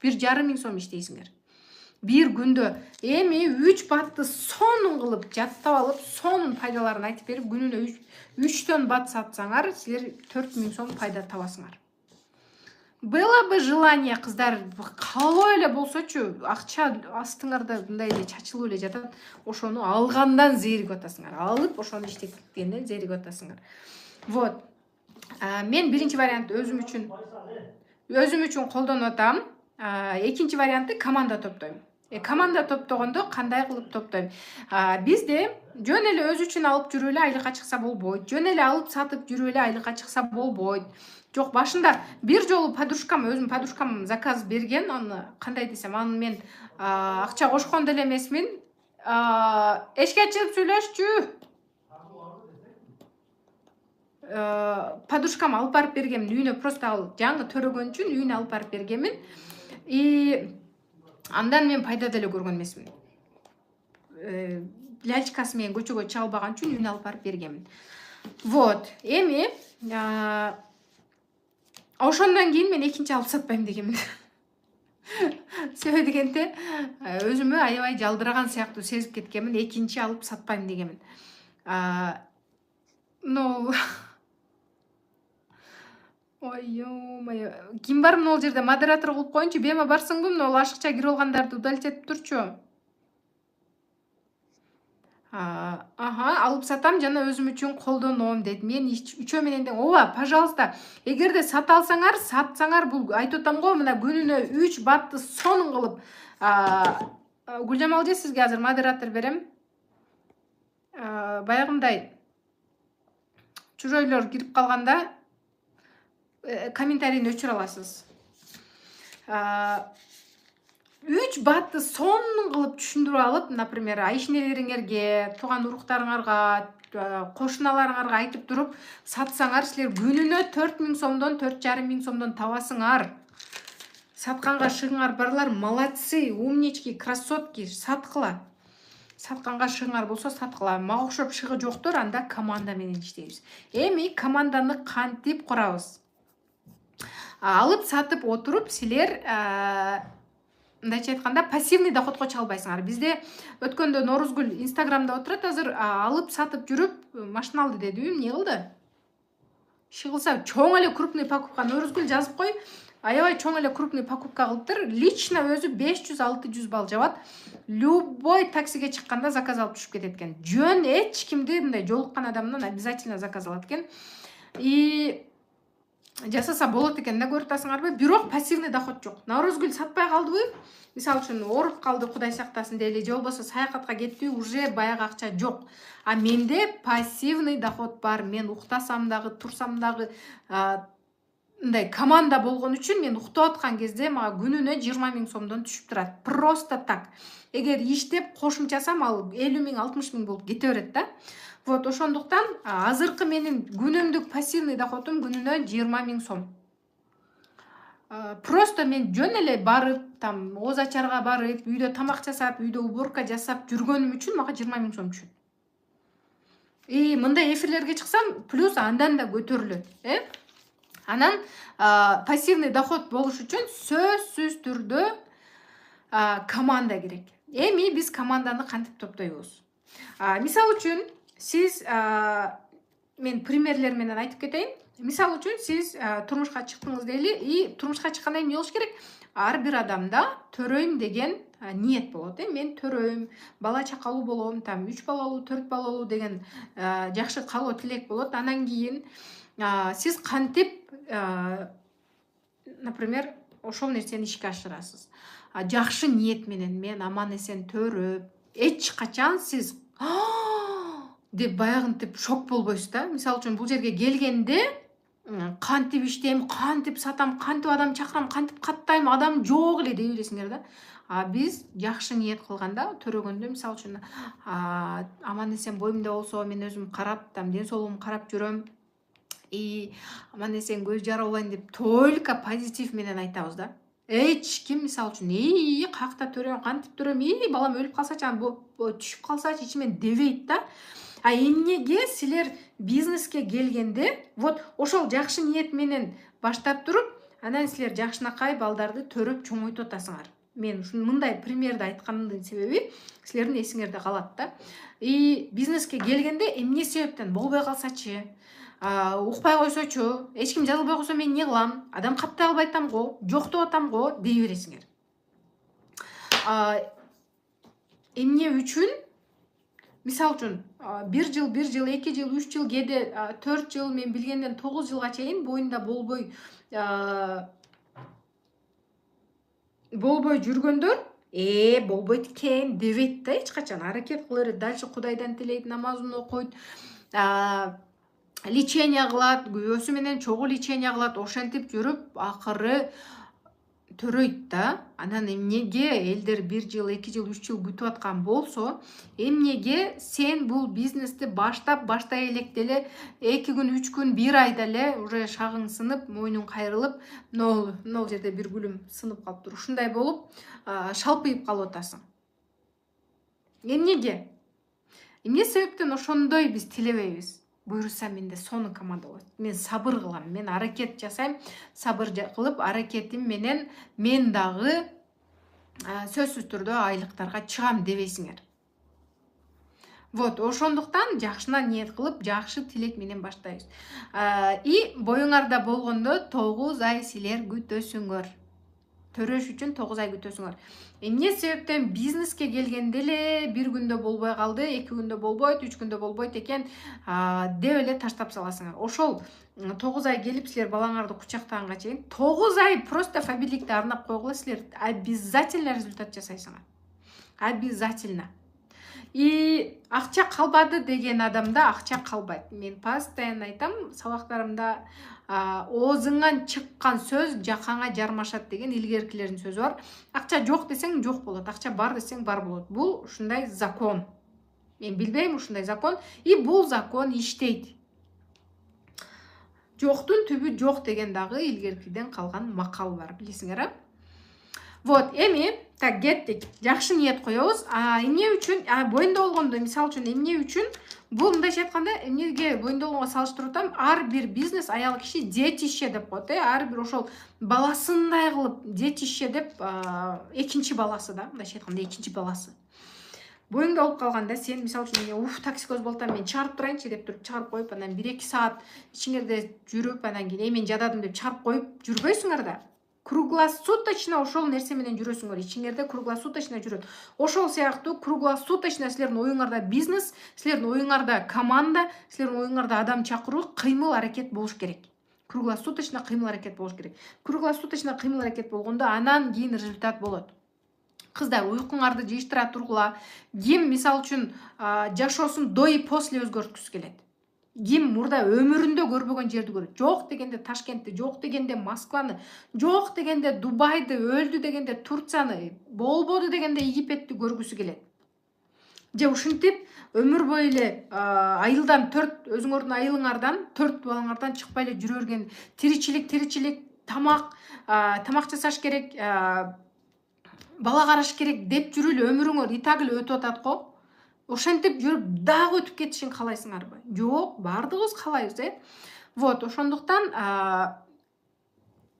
[SPEAKER 1] 1500 сом иштейсиңер. Бир күндө. Эми 3 батты сонун кылып жаттап алып, сонун пайдаларын айтып берип, күнүнө 3 бат сатсаңар, силер 4000 сом пайда табасыңар. Было бы желание, кыздар, калоо эле болсочу, акча астыңарда мындай эле чачылып эле жатат, ошону алгандан зээригип атасыңар. Алып, ошону иштеткенден зээригип атасыңар. Вот. Мен биринчи вариант өзүм үчүн колдонуп атам. Экинчи вариантты команда топтойм. Команда топтогондо кандай кылып топтойм? Бизде жөн эле өзү үчүн алып жүрүп эле айлыкка чыкса болбойт. Жөн эле алып сатып жүрүп эле айлыкка чыкса болбойт. Жок, башында бир жолу өзүм подружкам заказ берген, аны кандай десем, аны мен акча кошкон деле эмесмин. Эшикти ачып сүйлөшчү. Подружкам алып барып бергенмин. Үйүнө просто ал жаңы төрөгөн үчүн үйүнө алып барып бергенмин. И андан мен пайда деле көргөн эмесмин. Ляльчкасы менен көчөгө чыга албаган үчүн үйүнө алып барып бергенмин. Вот. Эми ошондон кийин мен экинчи алып сатпайм дегенмин. Себеби дегенде өзүмө аябай жалдыраган сыяктуу сезип кеткенмин, экинчи алып сатпайм дегенмин. Ой, ким бар мына жерде модератор кылып коюнчу, бема барсыңбы, мына ашыкча кирип алгандарды удалить этип турчу. Алып сатам жана өзүм үчүн колдоном дейт. Мен үчөө менен дең, ооба, пожалуйста, эгерде сата алсаңар, сатсаңар, бул айтып атам го, мына күнүнө 3 батты сонун кылып. Гүлжамал же, сизге азыр модератор берем. Баягындай чужойлор кирип калганда комментарийни өчүрө аласыз. 3 батты сонун кылып түшүндүрүп алып, например, айшнелериңерге, тууган уруктарыңарга, кошуналарыңарга айтып туруп сатсаңар, силер күнүнө 4000 сомдон, 4500 сомдон табасыңар. Сатканга шыгыңар барлар, молодцы, умнички, красотки, саткыла. сатканга шыгыңар болсо саткыла. Мага окшоп шыгы жоктор, анда команда менен иштейбиз. Эми команданы кантип курабыз? Алып сатып отуруп силер мындайча айтканда пассивный доходко чыга албайсыңар. Бизде өткөндө Норузгүл Инстаграмда отурат, азыр алып сатып жүрүп машина алды дедиби, эмне кылды? Иши кылса чоң эле крупный покупка, Норузгүл жазып кой. Аябай чоң эле крупный покупка кылыптыр. Лично өзү 500-600 балл жабат. Любой таксиге чыкканда заказ алып түшүп кетет экен. Жөн эч кимди мындай жолуккан адамдан обязательно заказ алат экен. И жасаса болот экен да, көрүп атасыңарбы? Бирок пассивный доход жок. Норузгүл сатпай калдыбы? Мисалы үчүн ооруп калды, Кудай сактасын дейли, же болбосо саякатка кетти, уже баягы акча жок. А менде пассивный доход бар. Мен уктасам дагы, турсам дагы, мындай команда болгон үчүн мен уктап аткан кезде мага күнүнө 20 000 сомдон түшүп турат. Просто так. Эгер иштеп кошумчасам, ал 50 000, 60 000 болуп кете берет да. Вот ошондуктан азыркы менин күнүмдүк пассивный доходум күнүнө 20 000 сом. Просто мен жөн эле барып, там оз ачарга барып, үйдө тамак жасап, үйдө уборка жасап жүргөнүм үчүн мага 20 000 сом түшөт. И мындай эфирлерге чыксам, плюс андан да көтөрүлөт, Анан пассивный доход болуш үчүн сөзсүз түрдө команда керек. Эми биз команданы кантип топтойбуз? Мисалы үчүн сиз, мен примерлер менен айтып кетейин. Мисалы үчүн сиз турмушка чыктыңыз дейли, и турмушка чыкканда эмне болуш керек? Ар бир адамда төрөйм деген ниет болот. Мен төрөйм, бала чакалуу болом, там 3 балалуу, 4 балалуу деген жакшы каалоо тилек болот. Анан кийин сиз кантип, например, ошол нерсени ишке ашырасыз. Жакшы ниет менен мен аман эсен төрөп, эч качан сиз деп баягынтип шок болбойсуз да. Мисалы үчүн бул жерге келгенде кантип иштейм, кантип сатам, кантип адам чакырам, кантип каттайм, адам жок эле дей бересиңер да. Биз жакшы ниет кылганда, төрөгөндө, мисалы үчүн аман эсен боюмда болсо, мен өзүм карап, там ден соолугумду карап жүрөм, и аман эсен көз жаралбайм деп только позитив менен айтабыз да. Эч ким мисалы үчүн каякта төрөйм, кантип төрөйм, балам өлүп калсачы, түшүп калсачы ичимен дебейт да. Эмнеге силер бизнеске келгенде, вот ошол жакшы ниет менен баштап туруп, анан силер жакшынакай балдарды төрөп чоңойтуп атасыңар. Мен мындай примерди айткандын себеби силердин эсиңерде калат да. И бизнеске келгенде эмне себептен болбой калсачы, укпай койсочу, эч ким жазылбай койсо мен эмне кылам, адам каттай албай атам го, жоктоп атам го дей бересиңер. Эмне үчүн? Мисалы үчүн 1 жыл, 2 жыл, 3 жыл, кээде 4 жыл, мен билгенден 9 жылга чейин боюнда болбой жүргөндөр болбойт экен дебейт да, эч качан. Аракет кыла берет, дальше Кудайдан тилейт, намазын окуйт, лечение кылат, күбөсү менен чогуу лечение кылат, ошентип жүрүп акыры төрөйт да. Анан эмнеге элдер 1 жыл, 2 жыл, 3 жыл күтүп аткан болсо, эмнеге сен бул бизнести баштай электе эле 2 күн, 3 күн, 1 айда эле уже шагың сынып, мойнуң кайрылып, нол жерде бир гүлүм сынып калыптыр, ушундай болуп шалпыйып калып атасың. Эмнеге? Эмне себептен ошондой биз тилебейбиз? Буюрса менде сонун команда болот. Мен сабыр кылам, мен аракет жасайм, сабыр кылып, аракетим менен мен дагы сөзсүз түрдө айлыктарга чыгам дебейсиңер. Вот, ошондуктан жакшына ниет кылып, жакшы тилек менен баштайбыз. И боюңарда болгондо 9 ай силер күтөсүңөр. Төрөш үчүн 9 ай күтөсүңөр. Эмне себептен бизнеске келгенде эле 1 күндө болбой калды, 2 күндө болбойт, 3 күндө болбойт экен деп эле таштап саласыңар. Ошол 9 ай келип силер балаңарды кучактаганга чейин 9 ай просто фабиликти арнап койгула, силер обязательно результат жасайсыңар. Обязательно. И акча калбады деген адамда акча калбайт. Мен постоянно айтам сабактарымда, оозуңан чыккан сөз жакаңа жармашат деген илгеркилердин сөзү бар. Акча жок десең жок болот, акча бар десең бар болот. Бул ушундай закон. Мен билбейм, ушундай закон. И бул закон иштейт. Жоктун түбү жок деген дагы илгеркиден калган макал бар, билесиңер, Вот, эми так кеттик. Жакшы ниет коебуз. Эмне үчүн боюнда болгондо, мисалы үчүн эмне үчүн бул мындайча айтканда, эмнеге боюнда болгонго салыштырып атам, ар бир бизнес аял киши детище деп коет, ар бир ошол баласындай кылып детище деп, экинчи баласы да, мындайча айтканда экинчи баласы. Боюңда болуп калганда сен мисалы үчүн токсикоз болуп атам, мен чыгарып турайынчы деп туруп чыгарып коюп, анан 1-2 саат ичиңерде жүрүп, анан кийин мен жададым деп чыгарып коюп жүрбөйсүңөр да. Круглосуточно ошол нерсе менен жүрөсүңөр, ичиңерде круглосуточно жүрөт. Ошол сыяктуу круглосуточно силердин оюңарда бизнес, силердин оюңарда команда, силердин оюңарда адам чакыруу, кыймыл аракет болуш керек. Круглосуточно кыймыл аракет болуш керек. Круглосуточно кыймыл аракет болгондо анан кийин результат болот. Кыздар, уйкуңарды жыйыштыра тургула. Ким мисалы үчүн жашоосун до и после өзгөрткүсү келет. Ким мурда өмүрүндө көрбөгөн жерди көрөт. Жок дегенде Ташкентти, жок дегенде Москваны, жок дегенде Дубайды, өлдү дегенде Турцияны, болбоду дегенде Египетти көргүсү келет. Же ушинтип өмүр бою эле айылдан 4 өзүңөрдүн айылыңардан 4 балаңардан чыкпай эле жүрө берген, тиричилик, тамак жасаш керек, бала караш керек деп жүрүп эле өмүрүңөр и так эле өтүп атат го. Ошентип жүрүп дагы өтүп кетишин каалайсыңарбы? Жок, бардыгыбыз каалайбыз, Вот, ошондуктан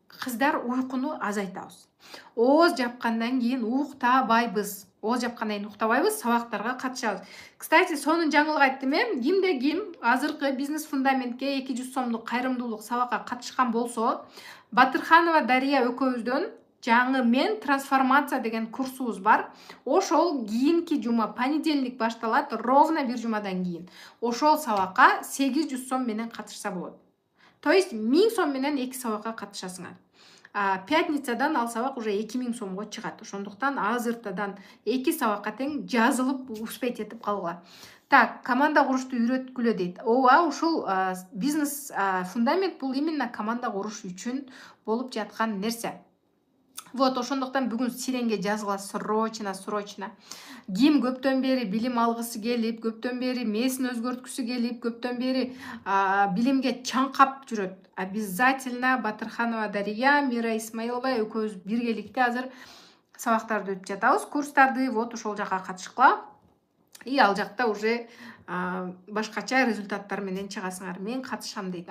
[SPEAKER 1] кыздар уйкуну азайтабыз. Ооз жапкандан кийин уктабайбыз. Сабактарга катышабыз. Кстати, сонун жаңылык айттым, кимде ким азыркы бизнес фундаментке 200 сомдук кайрымдуулук сабакка катышкан болсо, Батырханова Дария экөөбүздөн жаңы мен трансформация деген курсубуз бар. Ошол кийинки жума понедельник башталат, ровно бир жумадан кийин. Ошол сабакка 800 сом менен катышса болот. То есть 1000 сом менен 2 сабакка катышасыңар. Пятницадан ал сабак уже 2000 сомго чыгат. Ошондуктан азыртадан 2 сабакка тең жазылып успеть этип калгыла. Так, команда курушту үйрөткүлө дейт. Ооба, ушул бизнес фундамент бул именно команда куруш үчүн болуп жаткан нерсе. Вот, ошондуктан бүгүн сиренге жазгыла срочно. Ким көптөн бери билим алгысы келип, көптөн бери мээсин өзгөрткүсү келип, көптөн бери билимге чаңкап жүрөт. Обязательно Батырханова Дария, Мира Исмаилова экөөбүз биргеликте азыр сабактарды өтүп жатабыз, курстарды, вот ошол жака катышкыла. И ал жакта уже башкача результаттар менен чыгасыңар. Мен катышам дейт.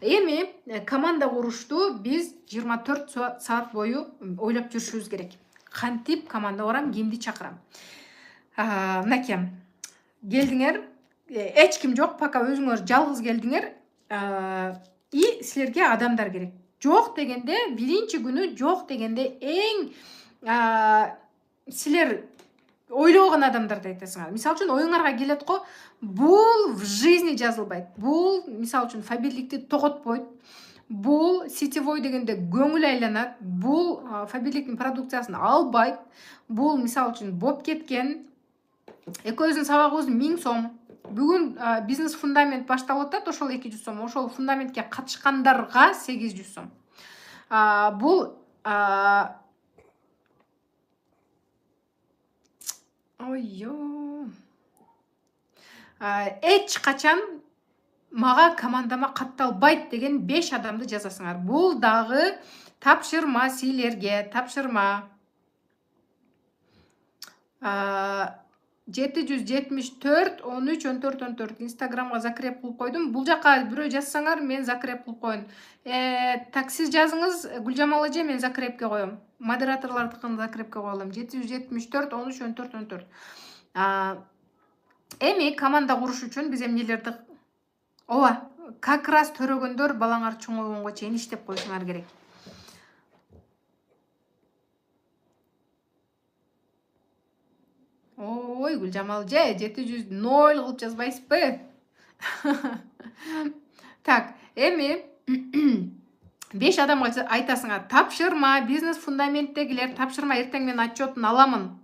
[SPEAKER 1] Эми команда курушту биз 24 саат бою ойлоп жүрүшүбүз керек. Кантип команда курам, кимди чакырам? Мынакей, келдиңер, эч ким жок, пока өзүңөр жалгыз келдиңер, и силерге адамдар керек. Жок дегенде, биринчи күнү жок дегенде эң силер ойлогон адамдарды айтасыңар. Мисалы үчүн оюңарга келет го, бул в жизни жазылбайт. Бул мисалы үчүн фабирликти тоготпойт. Бул сетевой дегенде көңүл айланат. Бул фабирликтин продукциясын албайт. Бул мисалы үчүн боп кеткен. Экөөбүздүн сабагыбыз 1000 сом. Бүгүн бизнес фундамент башталып атат, ошол 200 сом. Ошол фундаментке катышкандарга 800 сом. Бул эч качан мага командама катталбайт деген 5 адамды жазасыңар. Бул дагы тапшырма силерге, тапшырма. 774 13 14 14 Инстаграмга закреп кылып койдум. Бул жака бирөө жазсаңар, мен закреп кылып коеюн. Так, сиз жазыңыз, Гүлжамал эже, мен закрепке коем. Модераторлардыкын закрепке коелум. 774 13 14 14. Эми команда куруш үчүн биз эмнелерди как раз төрөгөндөр балаңар чоңойгонго чейин иштеп коюшуңар керек. Ой, Гүлжамал же, 700 0 кылып жазбайсызбы? Так, эми 5 адамга айтасыңар, тапшырма, бизнес фундаменттегилер, тапшырма, эртең мен отчетун аламын.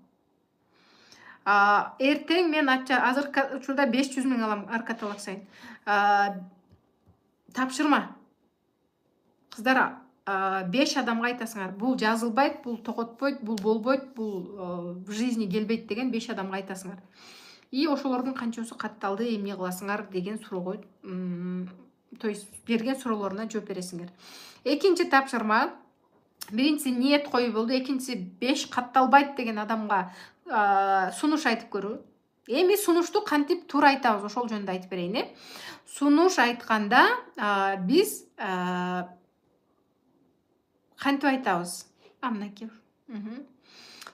[SPEAKER 1] Эртең мен азыр учурда 500 000 алам ар каталог сайын. Тапшырма. Кыздар, 5 адамга айтасыңар, бул жазылбайт, бул тоготпойт, бул болбойт, бул в жизни келбейт деген 5 адамга айтасыңар. И ошолордун канчасы катталды, эмне кыласыңар деген суроого, то есть берген суроолоруна жооп бересиңер. Экинчи тапшырма, Биринчиси ниет коюу болду, экинчиси 5 катталбайт деген адамга сунуш айтып көрүү. Эми сунушту кантип туура айтабыз, ошол жөнүндө айтып берейин. Сунуш айтканда биз кантип айтабыз? Мынакей.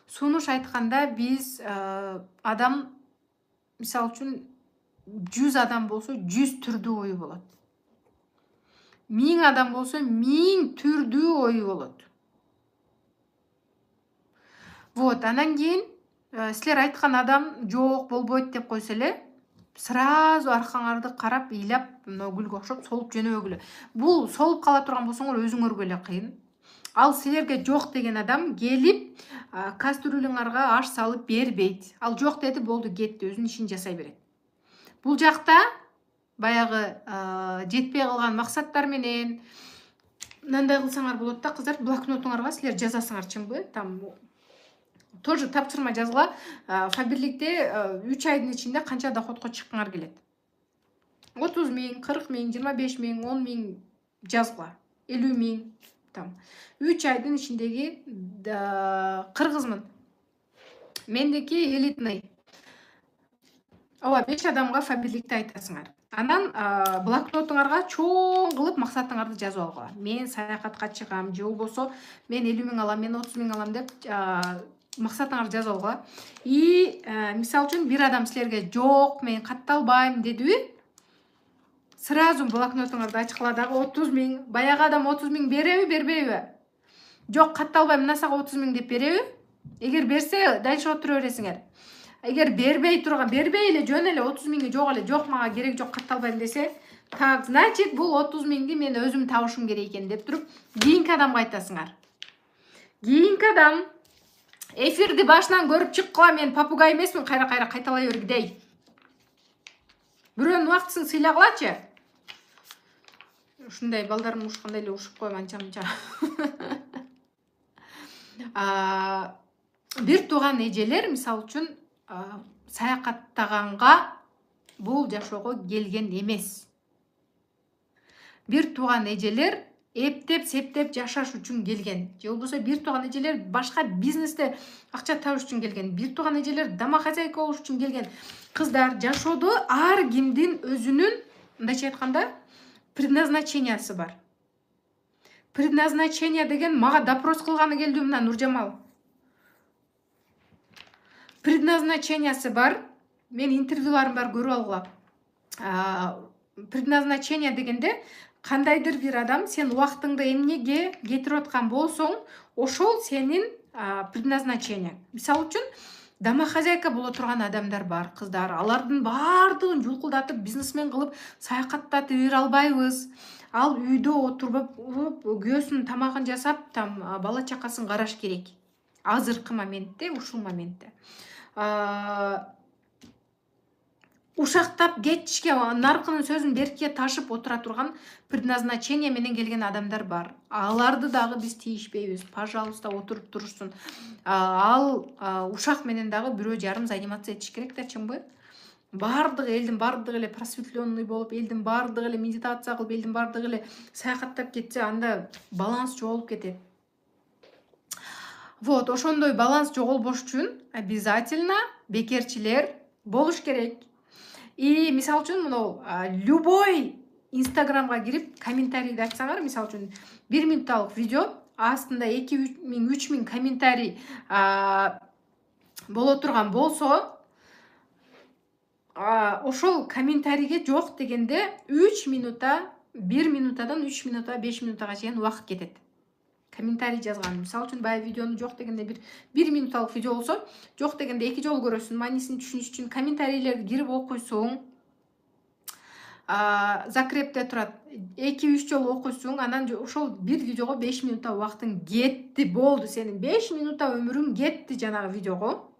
[SPEAKER 1] Сунуш айтканда биз адам, мисалы үчүн 100 адам болсо 100 түрдүү ою болот. 1000 адам болсо 1000 түрдүү ою болот. Вот, анан кийин силер айткан адам жок болбойт деп койсо эле, сразу аркаңарды карап, ыйлап, мына гүлгө окшоп солуп жөнөбөгүлө. Бул солуп кала турган болсоңор өзүңөргө эле кыйын. Ал силерге жок деген адам келип кастрюлеңарга аш салып бербейт. Ал жок деди, болду, кетти, өзүнүн ишин жасай берет. Бул жакта баягы жетпей калган максаттар менен мындай кылсаңар болот да, кыздар, блокнотуңарга силер жазасыңар, там тоже тапшырма жазгыла. Фабирликте 3 айдын ичинде канча доходко чыккыңар келет. 30 000, 40 000, 25 000, 10 000 жазгыла. 50 000 там. 3 айдын ичиндеги кыргызмын. Мендеки элитный. Ооба, 5 адамга фабирликти айтасыңар. Анан блокнотуңарга чоң кылып максатыңарды жазып алгыла. Мен саякатка чыгам, же болбосо мен 50 000 алам, мен 30 000 алам деп максатыңарды жазып алгыла. И мисалы үчүн бир адам силерге жок, мен катталбайм дедиби, сразу блокнотуңарды ачкыла дагы 30 000, баягы адам 30 000 береби, бербейби? Жок, катталбайм, мына сага 30 000 деп береби? Эгер берсе, дальше отура бересиңер. Эгер бербей эле, жөн эле 30 000 жок эле, жок, мага керек жок, катталбайм десе, так, значит, бул 30 000 мен өзүм табышым керек экен деп туруп, кийинки адамга айтасыңар. Кийинки адам эфирди башынан көрүп чыккыла, мен попугай эмесмин, кайра кайталай бергидей. Бирөөнүн убактысын сыйлагылачы. Ушундай балдарым ушкандай эле ушуп коем анча-мынча. Бир тууган эжелер, мисалы үчүн, саякаттаганга бул жашоого келген эмес. Бир тууган эжелер эптеп, септеп жашаш үчүн келген. Же болбосо бир тууган эжелер башка бизнесте акча табыш үчүн келген. Бир тууган эжелер домохозяйка болуш үчүн келген. Кыздар, жашоодо ар кимдин өзүнүн, мындайча айтканда, предназначениясы бар. Предназначение деген мага допрос кылганы келди мына Нуржамал. Предназначениясы бар. Мен интервьюларым бар, көрүп алгыла. Предназначение дегенде кандайдыр бир адам сен убактыңды эмнеге кетирип аткан болсоң, ошол сенин предназначение. Мисалы үчүн, домохозяйка боло турган адамдар бар, кыздар. Алардын баардыгын жулкулдатып, бизнесмен кылып, саякаттатып бере албайбыз. Ал үйдө отуруп, күйөөсүнүн тамагын жасап, там бала чакасын караш керек. Азыркы моментте, ушул моментте. Ушактап кетишке, наркынын сөзүн беркке ташып отура турган предназначение менен келген адамдар бар. Аларды дагы биз тийишпейбиз. Пожалуйста, отуруп турушсун. Ал ушак менен дагы 1,5 заниматься этиш керек да, чынбы? Бардыгы элдин бардыгы эле просветленный болуп, элдин бардыгы эле медитация кылып, элдин бардыгы эле саякаттап кетсе, анда баланс жоголуп кетет. Вот, ошондой баланс жоголбош үчүн обязательно бекерчилер болуш керек. И мисалы үчүн мынау любой Инстаграмга кирип комментарийди ачсаңар, мисалы үчүн 1 минутталык видео, астында 2-3 000 комментарий боло турган болсо, ошол комментарийге жок дегенде 3 минута, 1 минутадан 3 минута, 5 минутага чейин убакыт кетет. Комментарий жазган. Мисалы үчүн бая видеону жок дегенде 1 минуталык видео болсо, жок дегенде 2 жолу көрөсүң, маанисин түшүнүш үчүн комментарийлерди кирип окуйсуң. Закрепте турат. 2-3 жолу окуйсуң, анан ошол бир видеого 5 минута убактың кетти, болду. Сенин 5 минута өмүрүң кетти жанагы видеого.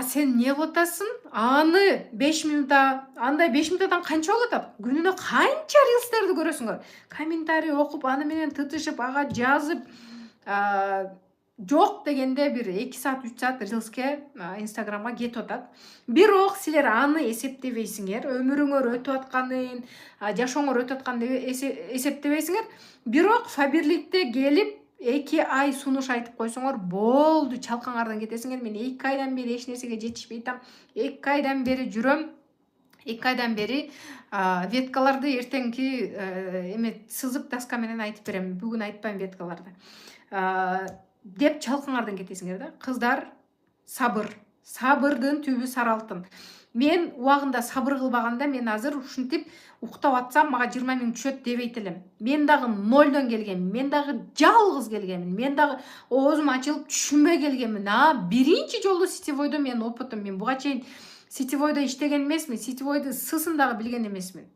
[SPEAKER 1] Сен не кылып атасың? Аны 5 минута, андай 5 минутадан канча болуп атат? Күнүнө канча рилстерди көрөсүңөр? Комментарий окуп, аны менен тытышып, ага жазып, жок дегенде бир 2 саат, 3 саат рилске Инстаграмга кетип атат. Бирок силер аны эсептебейсиңер, өмүрүңөр өтүп атканын, жашооңор өтүп атканын эсептебейсиңер. Бирок фабирликте келип 2 ай сунуш айтып койсоңор болду, чалкаңардан кетесиңер. Мен 2 айдан бери эч нерсеге жетишпей атам. 2 айдан бери жүрөм. 2 айдан бери веткаларды эртеңки эме сызып доска менен айтып берем. Бүгүн айтпайм веткаларды. Деп чалкаңардан кетесиңер да. Кыздар, сабыр. Сабырдын түбү сары алтын. Мен убагында сабыр кылбаганда мен азыр ушинтип уктап атсам мага 20 миң түшөт дебейт элем. Мен дагы нолдон келгенмин. Мен дагы жалгыз келгенмин. Мен дагы оозум ачылып түшүнбөй келгенмин. Биринчи жолу сетевойдо мен опытым. Мен буга чейин сетевойдо иштеген эмесмин. Сетевойду сысын дагы билген эмесмин.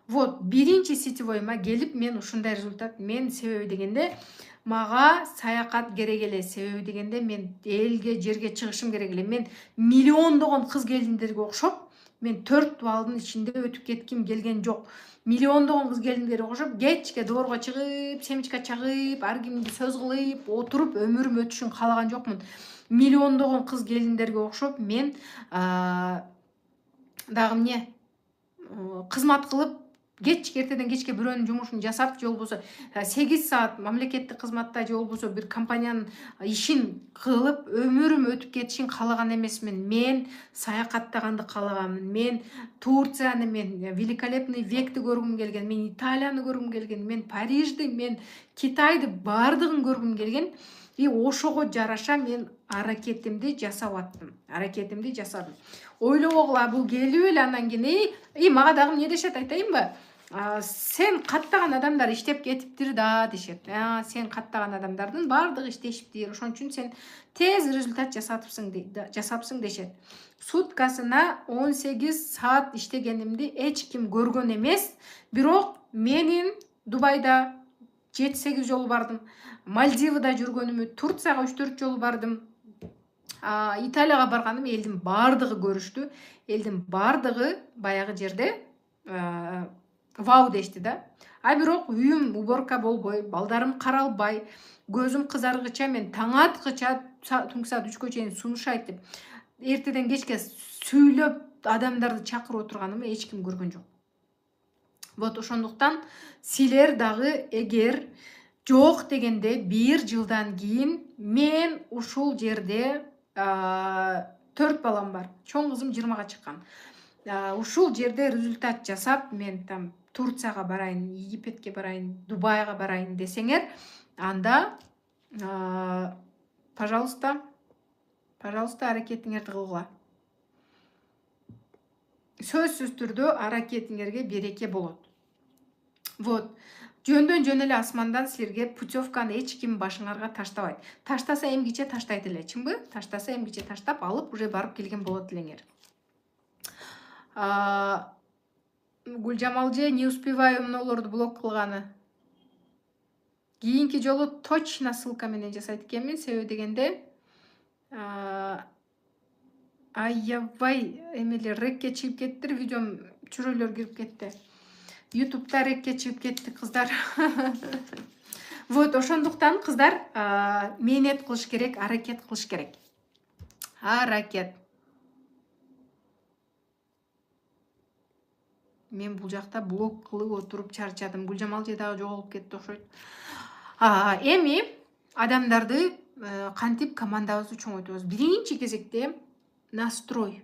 [SPEAKER 1] Вот, биринчи сетевойума келип мен ушундай результат. Мен себеби дегенде мага саякат керек эле. Себеби дегенде мен элге, жерге чыгышым керек эле. Мен миллиондогон кыз келиндерге окшоп, мен 4 балдын ичинде өтүп кетким келген жок. Миллиондогон кыз келиндерге окшоп, кечке доорго чыгып, семечка чагып, ар кимди сөз кылып, отуруп өмүрүм өтүшүн каалаган жокмун. Миллиондогон кыз келиндерге окшоп мен дагы эмне кызмат кылып, эртеден кечке бирөөнүн жумушун жасап, же болбосо 8 саат мамлекеттик кызматта же болбосо бир компаниянын ишин кылып, өмүрүм өтүп кетишин каалаган эмесмин. Мен саякаттаганды каалаганмын. Мен Турцияны, мен великолепный векти көргүм келген, мен Италияны көргүм келген, мен Парижди, мен Китайды бардыгын көргүм келген. И ошого жараша мен аракетимди жасап аттым. Аракетимди жасадым. Ойлобогула, бул келип эле андан кийин мага дагы эмне дешет айтайынбы? Сен каттаган адамдар иштеп кетиптир да дешет. Сен каттаган адамдардын бардыгы иштешиптир. Ошон үчүн сен тез результат жасапсың дешет. Суткасына 18 саат иштегенимди эч ким көргөн эмес. Бирок менин Дубайда 7-8 жолу бардым. Мальдивада жүргөнүмү, Турцияга 3-4 жолу бардым. Италияга барганым элдин бардыгы көрүштү. Элдин бардыгы баягы жерде вау дешти да. Бирок үйүм уборка болбой, балдарым каралбай, көзүм кызаргыча, мен таң аткыча түнкү саат 3кө чейин сунуш айтып, эртеден кечке сүйлөп адамдарды чакырып отурганымды эч ким көргөн жок. Вот ошондуктан силер дагы эгер жок дегенде 1 жылдан кийин мен ушул жерде 4 балам бар. Чоң кызым 20га чыккан. Ушул жерде результат жасап, мен там Турцияга барайын, Египетке барайын, Дубайга барайын десеңер, анда пожалуйста, аракетиңерди кылгыла. Сөзсүз түрдө аракетиңерге береке болот. Вот. Жөндөн жөн эле асмандан силерге путевканы эч ким башыңарга таштабайт. Таштаса эмгиче таштайт эле, чынбы? Таштаса эмгиче таштап алып, уже барып келген болот элеңер. Гүлжамалже не успеваю эмнелерди блок кылганы. Кийинки жолу точно ссылка менен жасайт экенмин, себеби дегенде аябай эмелер рекке чыгып кеттир, видеом чүрөлөр кирип кетти. YouTube'да рекке чыгып кетти, кыздар. Вот, ошондуктан кыздар мээнет кылыш керек, аракет кылыш керек. Аракет. Мен бул жакта блог кылып отуруп чарчадым. Гүлжамалже дагы жоголуп кетти окшойт. Эми адамдарды кантип командабызды чоңойтабыз? Биринчи кезекте настрой.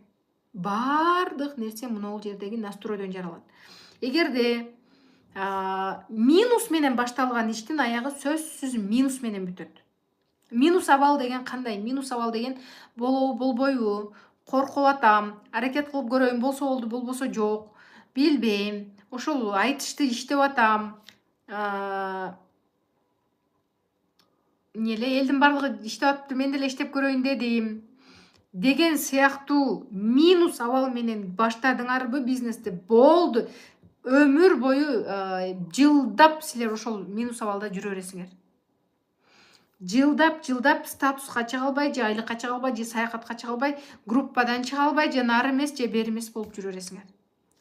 [SPEAKER 1] Бардык нерсе мына жердеги настройдон жаралат. Эгерде минус менен башталган иштин аягы сөзсүз минус менен бүтөт. Минус абал деген кандай? Минус абал деген болобу, болбойбу, коркуп атам, аракет кылып көрөйүн, болсо болду, болбосо жок, билбейм, ошол айтышты иштеп атам, элдин бардыгы иштеп атыптыр, мен деле иштеп көрөйүн дедим деген сыяктуу минус абал менен баштадыңарбы бизнести, болду. Өмүр бою жылдап силер ошол минус абалда жүрө бересиңер. Жылдап статуска чыга албай, же айлыкка чыга албай, же саякатка чыга албай, группадан чыга албай, же нары эмес, же бери эмес болуп жүрө бересиңер.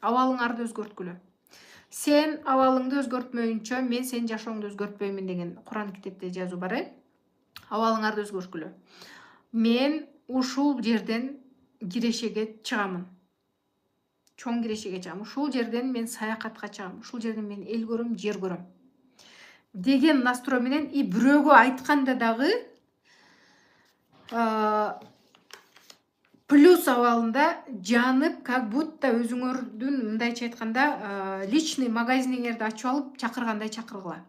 [SPEAKER 1] Абалыңарды өзгөрткүлө. Сен абалыңды өзгөртмөйүнчө мен сенин жашооңду өзгөртпөймүн деген Куран китепте жазуу бар. Абалыңарды өзгөрткүлө. Мен ушул жерден кирешеге чыгамын. Чоң кирешеге чыгам. Ушул жерден мен саякатка чыгам. Ушул жерден мен эл көрөм, жер көрөм. деген настрой менен и бирөөгө айтканда дагы плюс абалында жанып, как будто өзүңөрдүн мындайча айтканда личный магазиниңерди ачып алып чакыргандай чакыргыла.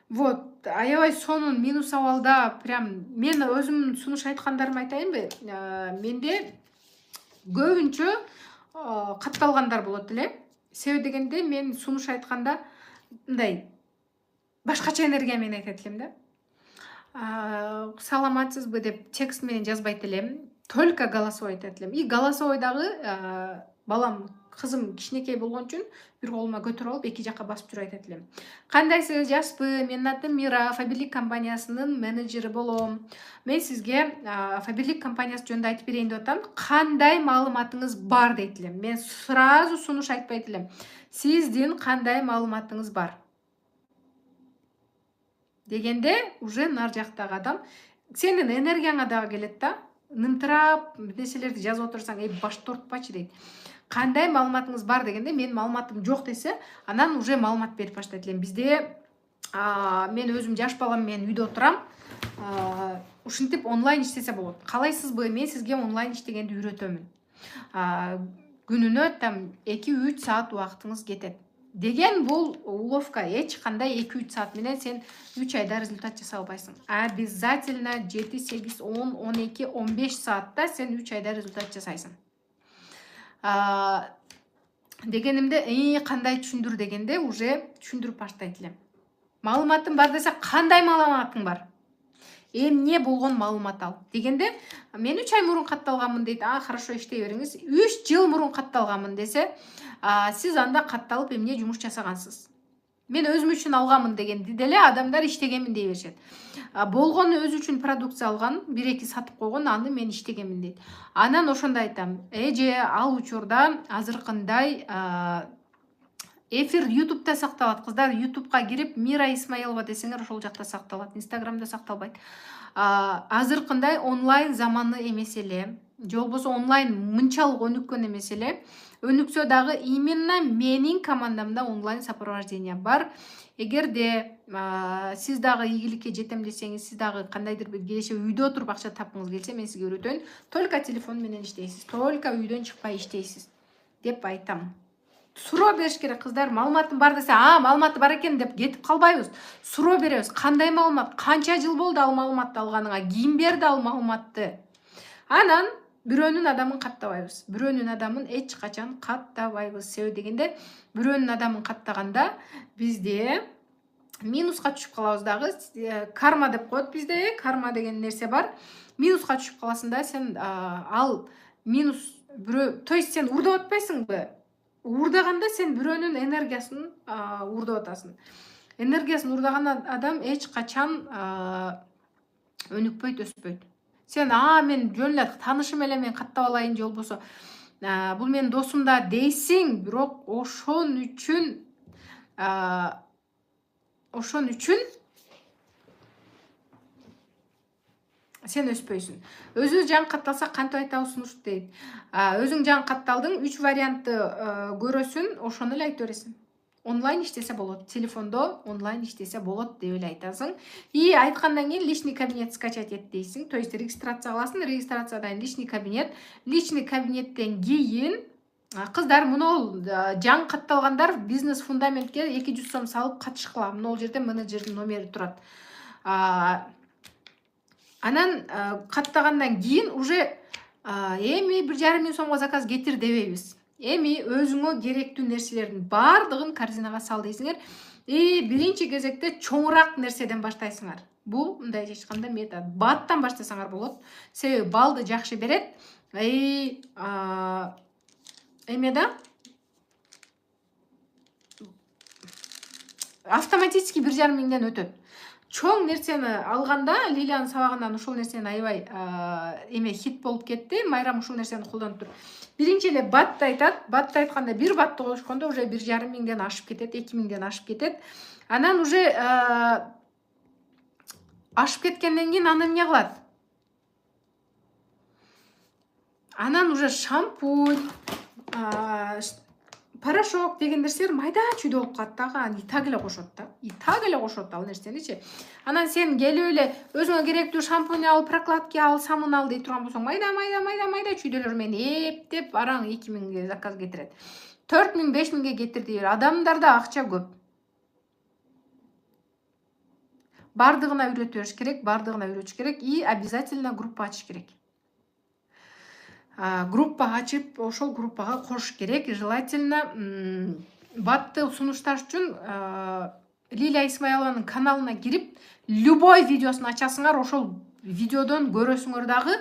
[SPEAKER 1] Вот, аябай сонун минус абалда прям мен өзүмдүн сунуш айткандарымды айтайынбы? Менде көбүнчө катталгандар болот эле. Себеби дегенде мен сунуш айтканда мындай башкача энергия менен айтат элем да. Саламатсызбы деп текст менен жазбайт элем. Только голосовой айтат элем. И голосовой дагы балам, кызым кичинекей болгон үчүн бир колума көтөрүп алып эки жакка басып жүрүп айтат элем. Кандайсыз, жакшысызбы? Менин атым Мира, Фаберлик компаниясынын менеджери болом. Мен сизге Фаберлик компаниясы жөнүндө айтып берейин деп атам. Кандай маалыматыңыз бар дейт элем. Мен сразу сунуш айтпайт элем. Сиздин кандай маалыматыңыз бар? Дегенде уже нар жактагы адам сенин энергияңа дагы келет да. Нымтырап нерселерди жазып отурсаң, башты тортпачы дейт. Кандай маалыматыңыз бар дегенде, мен маалыматым жок десе, анан уже маалымат берип баштайт элем. Бизде мен өзүм жаш балам менен үйдө отурам. Ушинтип онлайн иштесе болот. Калайсызбы? Мен сизге онлайн иштегенди үйрөтөмүн. Күнүнө там 2-3 саат убактыңыз кетет. Деген бул уловка. Эч кандай 2-3 саат менен сен 3 айда результат жасай албайсың. Обязательно 7-8, 10, 12, 15 саатта сен 3 айда результат жасайсың. Дегенимде кандай түшүндүр дегенде уже түшүндүрүп баштайт элем. Маалыматым бар десе, кандай маалыматың бар? Эмне болгон маалымат ал? Дегенде, мен 3 ай мурун катталганмын дейт. Хорошо, иштей бериңиз. 3 жыл мурун катталганмын десе, сиз анда катталып эмне жумуш жасагансыз? Мен өзүм үчүн алганмын дегенди деле адамдар иштегенмин дей беришет. Болгону өзү үчүн продукция алган, 1-2 сатып койгон, аны мен иштегенмин дейт. Анан ошондо айтам, эже ал учурда азыркындай эфир YouTube'да сакталат. Кыздар YouTube'га кирип Мира Исмаилова десеңер, ошол жакта сакталат. Instagram'да сакталбайт. Азыркындай онлайн заманы эмес эле, же болбосо онлайн мынчалык өнүккөн эмес эле. Өнүксө дагы именно менин командамда онлайн сопровождение бар. Эгерде сиз дагы ийгиликке жетем десеңиз, сиз дагы кандайдыр бир келече үйдө отуруп акча тапкыңыз келсе, мен сизге үйрөтөйүн. Только телефон менен иштейсиз, только үйдөн чыкпай иштейсиз деп айтам. Суроо бериш керек, кыздар. Маалыматым бар десе, маалыматы бар экен деп кетип калбайбыз. Суроо беребиз. Кандай маалымат? Канча жыл болду ал маалыматты алганыңа? Ким берди ал маалыматты? Анан бирөөнүн адамын каттабайбыз. Бирөөнүн адамын эч качан каттабайбыз. Себеби дегенде, бирөөнүн адамын каттаганда бизде минуска түшүп калабыз дагы. Карма деп коет бизде. Карма деген нерсе бар. Минуска түшүп каласың да, сен ал минус бирөө, то есть сен урдап атпайсыңбы? Урдаганда сен бирөөнүн энергиясын урдап атасың. Энергиясын урдаган адам эч качан өнүкпөйт, өспөйт. Сен мен жөн эле таанышым эле мен каттап алайын, же болбосо бул менин досум да дейсиң, бирок ошон үчүн сен өспөйсүң. Өзү жан катталса, кантип айтабыз сунуш дейт. Өзүң жан катталдың, 3 вариантты көрөсүн, ошону эле айта бересиң. Онлайн иштесе болот, телефондо онлайн иштесе болот деп эле айтасың. И айткандан кийин личный кабинет скачать эт дейсиң. То есть регистрация кыласың, регистрациядан личный кабинет, личный кабинеттен кийин кыздар, мынол жан катталгандар бизнес фундаментке 200 сом салып катышкыла. Мынол жерде менеджердин номери турат. Анан каттагандан кийин уже эми 1,5 миң сомго заказ кетир дебейбиз. Эми өзүңө керектүү нерселердин бардыгын корзинага сал дейсиңер. Биринчи кезекте чоңураак нерседен баштайсыңар. Бул мындай айтканда метод. Баттан баштасаңар болот. Себеби балды жакшы берет. Эмеда автоматически 1,5 миңден өтөт. Чоң нерсени алганда Лилиянын сабагынан ушул нерсени аябай хит болуп кетти. Майрам ушул нерсени колдонуп тур. Биринчи эле батты айтат. Батты айтканда бир батты коюшкондо уже 1,5 миңден ашып кетет, 2 миңден ашып кетет. Анан уже ашып кеткенден кийин аны эмне кылат? Анан уже шампунь, порошок деген нерселер майда чүйдө болуп калат дагы. Аны так эле кошот да. Так эле кошот ал нерсеничи. Анан сен келип эле өзүңө керектүү шампунь ал, прокладки ал, самын ал дей турган болсоң, майда чүйдөлөр менен эптеп араң 2000ге заказ кетирет. 4000, 5000ге кетирди. Адамдарда акча көп. Бардыгына үйрөтүш керек, и обязательно группа ачыш керек. Группа ачып, ошол группага кошуш керек. Желательно батты сунушташ үчүн Лилия Исмаилованын каналына кирип, любой видеосун ачасыңар, ошол видеодон көрөсүңөр дагы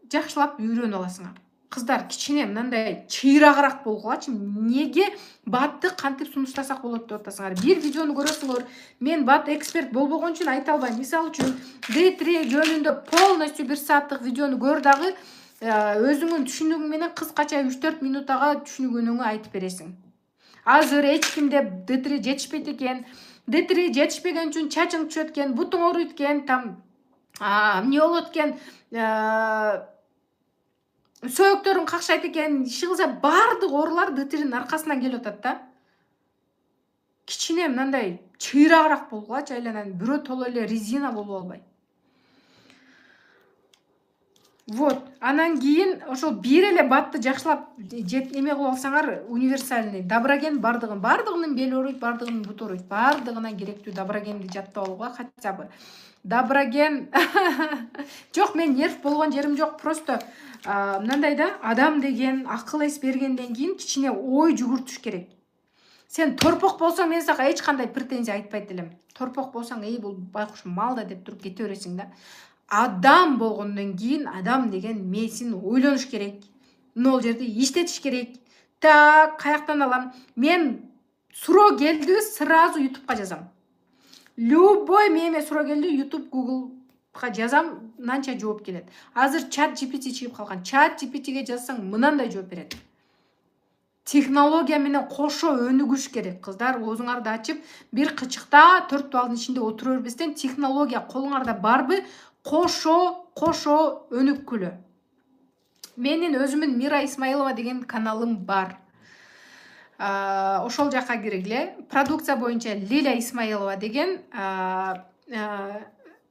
[SPEAKER 1] жакшылап үйрөнүп аласыңар. Кыздар кичине мындай чыйрагыраак болгулачы. Неге батты кантип сунуштасак болот деп атасыңар? Бир видеону көрөсүңөр. Мен бат эксперт болбогон үчүн айта албайм. Мисалы үчүн D3 жөнүндө полностью 1 сааттык видеону көр дагы өзүңүн түшүнүгүң менен кыскача 3-4 минутага түшүнүгүңдү айтып бересиң. Азыр эч кимде D3 жетишпейт экен. D3 жетишпеген үчүн чачың түшөт экен, бутуң ооруйт экен, там эмне болот экен, сөөктөрүң какшайт экен, иши кылса баардык оорулар D3'nin аркасынан келип атат да. Кичине мындай чыйрагыраак болгулачы, айланан бирөө толо эле резина болуп албай. Вот, анан кийин ошол бир эле батты жакшылап эме кылып алсаңар, универсальный Доброген бардыгынын бели ооруйт, бардыгынын буту ооруйт, бардыгына керектүү Доброгенди жаттап алууга хотя бы. Доброген жок, мен нерв болгон жерим жок, просто мындай да, адам деген акыл эс бергенден кийин кичине ой жүгүртүш керек. Сен торпок болсоң, мен сага эч кандай претензия айтпайт элем. Торпок болсоң, бул байкуш мал да деп туруп кете бересиң да. Адам болгондон кийин адам деген мээсин ойлонуш керек. Мына жерде иштетиш керек. Так, каяктан алам? Мен суроо келди, сразу YouTube'га жазам. Любой меме суроо келди, YouTube, Google'га жазам, мынанча жооп келет. Азыр чат GPT чыгып калган. Чат GPT'ге жазсаң мынандай жооп берет. Технология менен кошо өнүгүш керек, кыздар. Өзүңөрдү ачып, бир кычыкта 4 балдын ичинде отура бербестен, технология колуңарда барбы, кошо өнүккүлө. Менин өзүмүн Мира Исмаилова деген каналым бар. Ошол жака киргиле. Продукция боюнча Лилия Исмаилова деген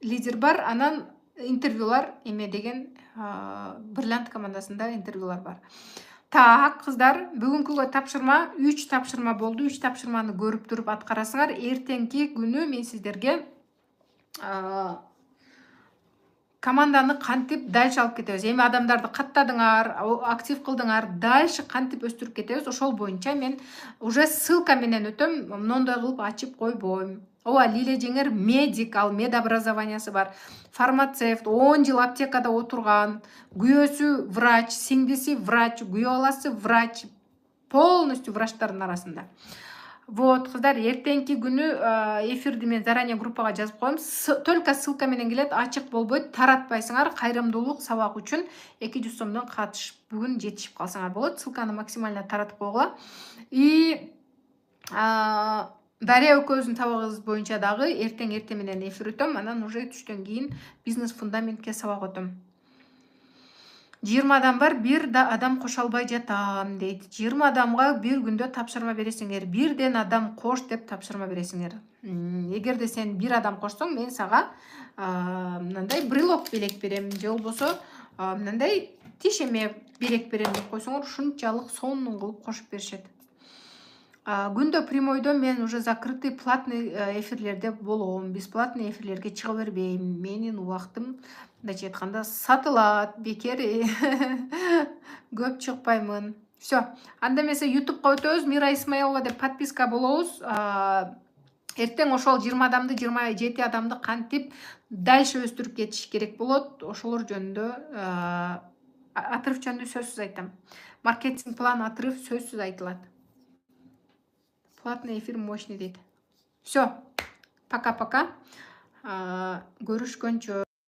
[SPEAKER 1] лидер бар. Анан интервьюлар эме деген Бриллиант командасында интервьюлар бар. Так, кыздар, бүгүнкүгө тапшырма 3 тапшырма болду. 3 тапшырманы көрүп туруп аткарасыңар. Эртеңки күнү мен сиздерге команданы кантип дальше алып кетебиз. Эми адамдарды каттадыңар, актив кылдыңар, дальше кантип өстүрүп кетебиз. Ошол боюнча мен уже ссылка менен өтөм, мондой кылып ачып койбойм. Ооба, Лилия жеңер медик, ал медобразованиясы бар. Фармацевт, 10 жыл аптекада отурган, күйөөсү врач, сиңдиси врач, күйөө баласы врач, полностью врачтардын арасында. Вот, кыздар, эртеңки күнү эфирди мен заранее группага жазып коем. Только ссылка менен келет, ачык болбойт, таратпайсыңар. Кайрымдуулук сабак үчүн 200 сомдон катышып, бүгүн жетишип калсаңар болот. Ссылканы максимально таратып койгула. И Дарья экөөбүздүн табагыбыз боюнча дагы эртең менен эфир өтөм. Анан уже түштөн кийин бизнес фундаментке сабак өтөм. 20 адам бар, бир да адам кошо албай жатам дейт. 20 адамга бир күндө тапшырма бересиңер. Бирден адам кош деп тапшырма бересиңер. Эгерде сен бир адам кошсоң, мен сага мындай брелок белек берем, же болбосо мындай тиш эме белек берем деп койсоңор, ушунчалык сонун кылып кошуп беришет. Күндө прямойдо мен уже закрытый платный эфирлерде болом. Бесплатный эфирлерге чыга бербейм. Менин убактым мындайча айтканда сатылат, бекер көп чыкпаймын. Все. Анда эмесе YouTube'га өтөбүз. Мира Исмаилова деп подписка болобуз. Эртең ошол 20 адамды, 27 адамды кантип дальше өстүрүп кетиш керек болот. Ошолор жөнүндө отрыв жөнүндө сөзсүз айтам. Маркетинг план отрыв сөзсүз айтылат. Платный эфир мощный дейт. Все. Пока-пока. Görüşкөнчө.